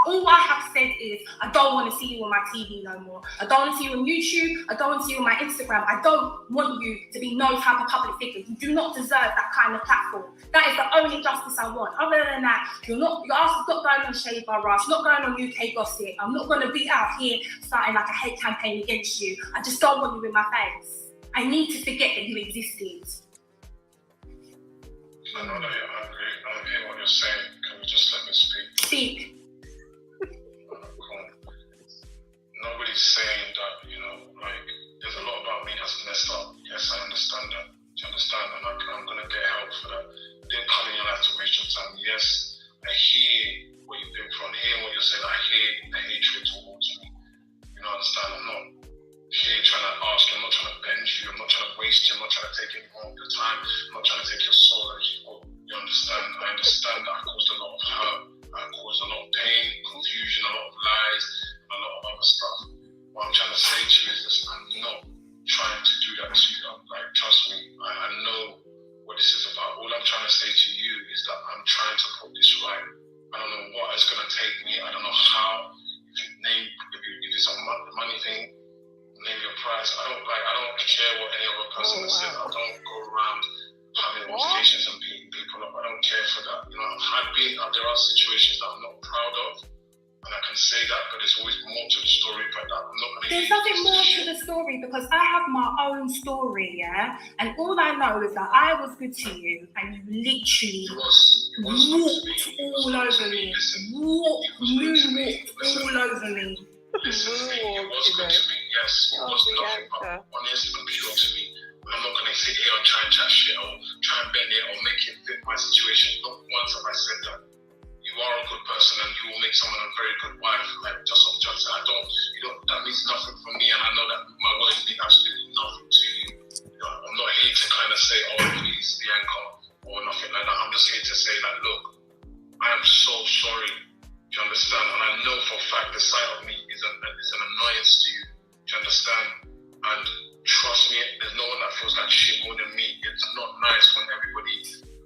All I have said is, I don't want to see you on my TV no more. I don't want to see you on YouTube. I don't want to see you on my Instagram. I don't want you to be no type of public figure. You do not deserve that kind of platform. That is the only justice I want. Other than that, your ass is not going on Shade Bar Rush, not going on UK Gossip. I'm not going to be out here starting like a hate campaign against you. I just don't want you in my face. I need to forget that you existed. I know that you're angry. I don't hear what you're saying. Can you just let me speak? Speak. Nobody's saying that, there's a lot about me that's messed up. Yes, I understand that. Do you understand? And I'm going to get help for that. You didn't come in your life to waste your time. Yes, I hear what you've been from, hear what you're saying. I hear the hatred towards me. You know, understand? I'm not here trying to ask you. I'm not trying to bend you. I'm not trying to waste you. I'm not trying to take any more of your time. I'm not trying to take your soul as you go. You understand? I understand that I caused a lot of hurt. I caused a lot of pain, confusion, a lot of lies, a lot of other stuff. What I'm trying to say to you is this: I'm not trying to do that to you. Trust me, I know what this is about. All I'm trying to say to you is that I'm trying to put this right. I don't know what it's going to take me. I don't know how. If it's a money thing, name your price. I don't care what any other person has said. I don't go around having altercations and beating people up. I don't care for that. There are situations that I'm not proud of, and I can say that, but there's always more to the story. But I'm not going to. There's nothing more to the story because I have my own story, yeah. And all I know is that I was good to you, and you literally walked all over me. Moonwalked all over me. Listen to me. It was good to me. Yes, it was nothing but honest and pure to me. I'm not going to sit here and try and chat shit or try and bend it or make it fit my situation. Not once have I said that. You are a good person and you will make someone a very good wife. Just off Johnson. That means nothing for me, and I know that my words mean absolutely nothing to you. I'm not here to kind of say, oh, please, Bianca, or nothing like that. I'm just here to say that, look, I am so sorry. Do you understand? And I know for a fact the sight of me is an annoyance to you. Do you understand? And trust me, there's no one that feels like shit more than me. It's not nice when everybody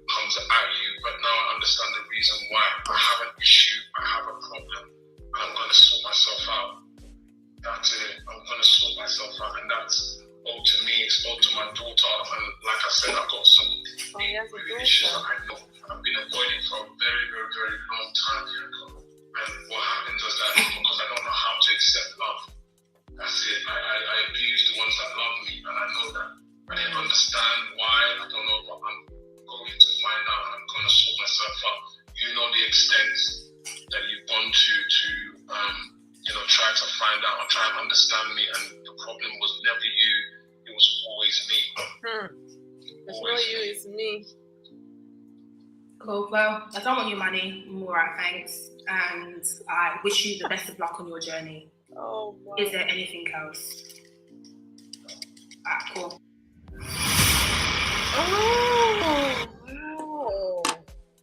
comes at you, but now I understand the reason why. I have an issue, I have a problem, and I'm going to sort myself out. That's it. I'm going to sort myself out, and that's owed to me, it's owed to my daughter. And like I said, I've got some issues that I know I've been avoiding for a very, very, very long time. And what happens is that because I don't know how to accept love, that's it. I abuse the ones that love me, and I know that. I didn't understand why. I don't know, but I'm going to find out, and I'm going to sort myself out. You know the extent that you've gone to try to find out or try and understand me, and the problem was never you. It was always me. It's not you, it's me. Cool. Well, I don't want your money. I'm all right, thanks. And I wish you the best of luck on your journey. Oh, wow. Is there anything else? Cool. Oh,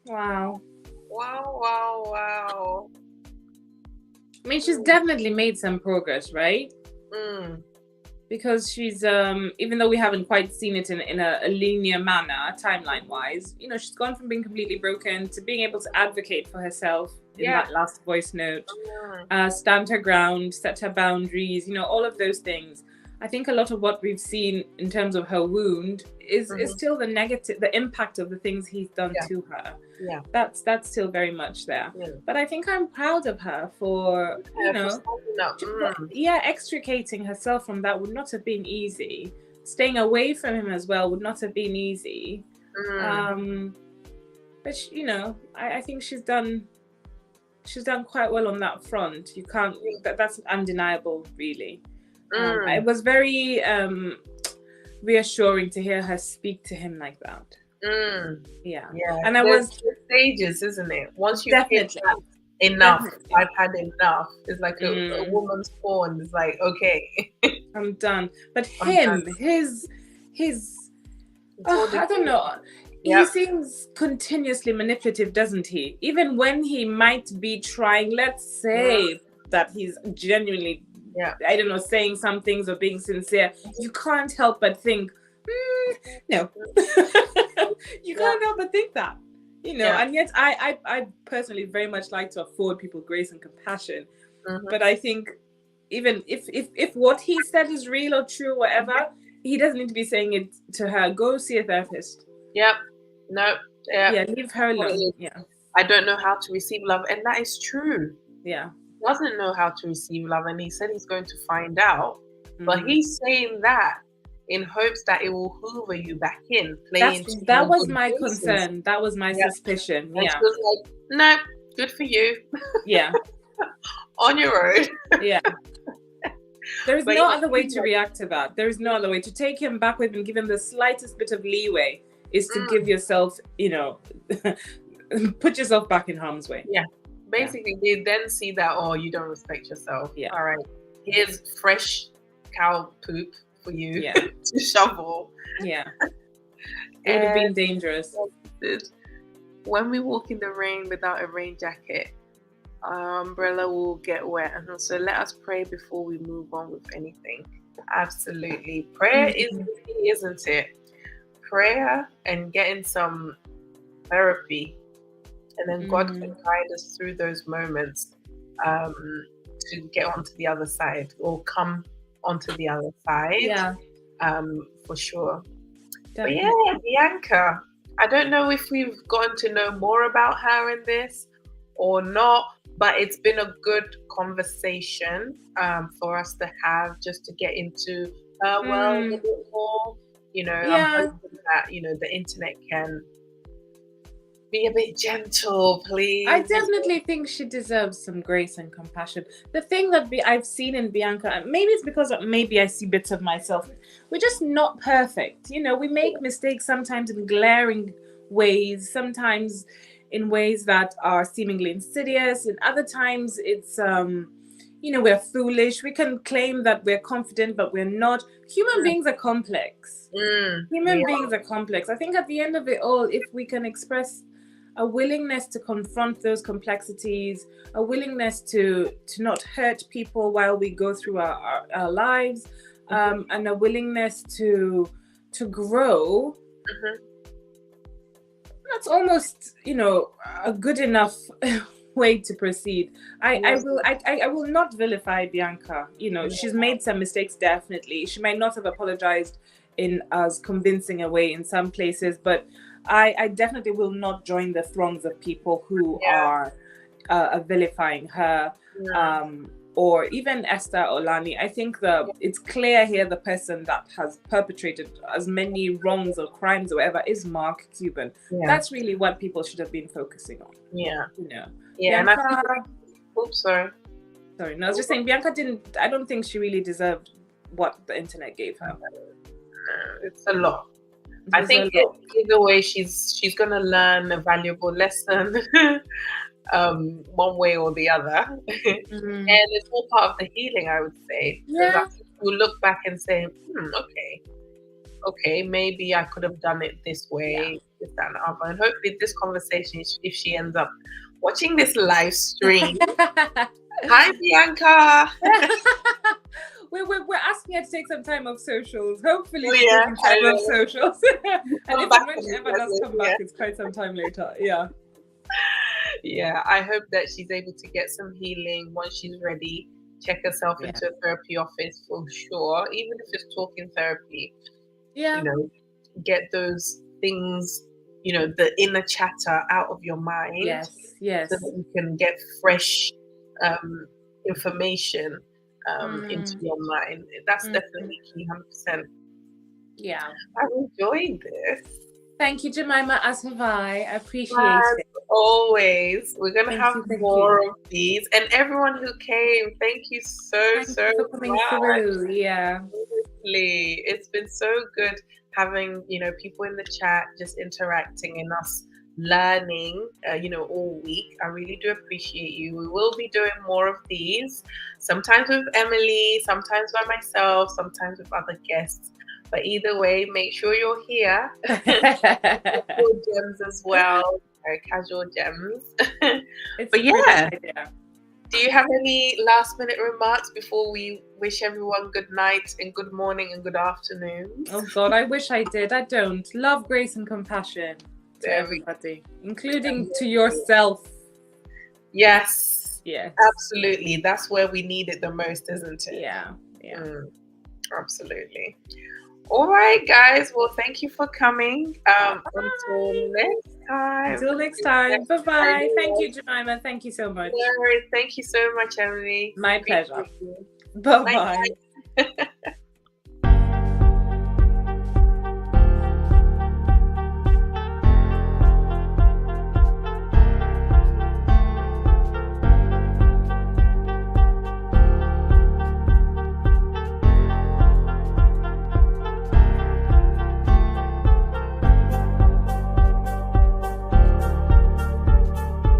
Wow. Wow. I mean, she's definitely made some progress, right? Because she's, even though we haven't quite seen it in a linear manner, timeline-wise, she's gone from being completely broken to being able to advocate for herself in that last voice note, stand her ground, set her boundaries, all of those things. I think a lot of what we've seen in terms of her wound is still the impact of the things he's done to her. Yeah. That's still very much there. Yeah. But I think I'm proud of her for, extricating herself from that would not have been easy. Staying away from him as well would not have been easy. But, I think she's done she's done quite well on that front. You can't. That's undeniable, really. It was very reassuring to hear her speak to him like that. Yeah. And there's stages, isn't it? Once you hit that enough, I've had enough. It's like a woman's porn. It's like, okay, I'm done. But his I don't know. He seems continuously manipulative, doesn't he? Even when he might be trying, let's say that he's genuinely, I don't know, saying some things or being sincere, you can't help but think, no. You can't help but think that, you know. And yet I personally very much like to afford people grace and compassion. But I think even if what he said is real or true or whatever, he doesn't need to be saying it to her. Go see a therapist. Leave her alone. I don't know how to receive love, and that is true. He doesn't know how to receive love, and he said he's going to find out. But he's saying that in hopes that it will hoover you back in. That was my concern. That was my suspicion. And she was like, no, good for you. On your own. There is no other way to react to that. There is no other way. To take him backward and give him the slightest bit of leeway is to give yourself, you know, put yourself back in harm's way. Basically, they then see that, oh, you don't respect yourself. All right, here's fresh cow poop for you to shovel. It would have been dangerous. When we walk in the rain without a rain jacket, our umbrella will get wet. And so let us pray before we move on with anything. Absolutely. Prayer is the key, isn't it? Prayer and getting some therapy. And then God can guide us through those moments to get onto the other side or come onto the other side. For sure. Definitely. But Bianca, I don't know if we've gotten to know more about her in this or not, but it's been a good conversation for us to have, just to get into her world a bit more. You know, I'm hoping that, you know, the internet can be a bit gentle, please. I definitely think she deserves some grace and compassion. The thing that I've seen in Bianca, and maybe it's because maybe I see bits of myself, we're just not perfect. You know, we make mistakes sometimes in glaring ways, sometimes in ways that are seemingly insidious, and other times it's you know, we're foolish. We can claim that we're confident, but we're not. Human beings are complex. Human beings are complex. I think at the end of it all, if we can express a willingness to confront those complexities, a willingness to not hurt people while we go through our lives, and a willingness to grow, that's almost, you know, a good enough way to proceed. I will not vilify Bianca. You know, she's made some mistakes, definitely. She might not have apologized in as convincing a way in some places, but I definitely will not join the throngs of people who are vilifying her, or even Esther or Lani. I think it's clear here the person that has perpetrated as many wrongs or crimes or whatever is Mark Cuban. That's really what people should have been focusing on. You know. Bianca, sorry. No, I was just saying Bianca I don't think she really deserved what the internet gave her. It's a lot. I think either way, she's gonna learn a valuable lesson, one way or the other, and it's all part of the healing, I would say. We'll look back and say, okay, maybe I could have done it this way, this, that, and the other. And hopefully, this conversation, if she ends up watching this live stream, hi Bianca. We're asking her to take some time off socials. Hopefully, taking time off socials. And if when she ever does come back, it's quite some time later. I hope that she's able to get some healing once she's ready. Check herself into a therapy office for sure, even if it's talking therapy. You know, get those things, you know, the inner chatter out of your mind. Yes. So that you can get fresh information into your mind. That's definitely key, 100%. I'm enjoying this. Thank you, Jemima, as have I. I appreciate it. Always. We're going to have more of these. And everyone who came, thank you so for coming through. Yeah. Honestly, it's been so good having, you know, people in the chat just interacting and us learning, you know, all week. I really do appreciate you. We will be doing more of these, sometimes with Emily, sometimes by myself, sometimes with other guests. But either way, make sure you're here. Casual gems as well, casual gems. But yeah, do you have any last minute remarks before we wish everyone good night and good morning and good afternoon? Oh God, I wish I did. I don't. Love, grace, and compassion to everybody, including to yourself. Yes. Yeah. Absolutely. That's where we need it the most, isn't it? Yeah. Yeah. Absolutely. All right, guys. Well, thank you for coming. Until next time. Bye-bye. Thank you, Jemima. Thank you so much. Thank you so much, Emily. My pleasure. Bye-bye.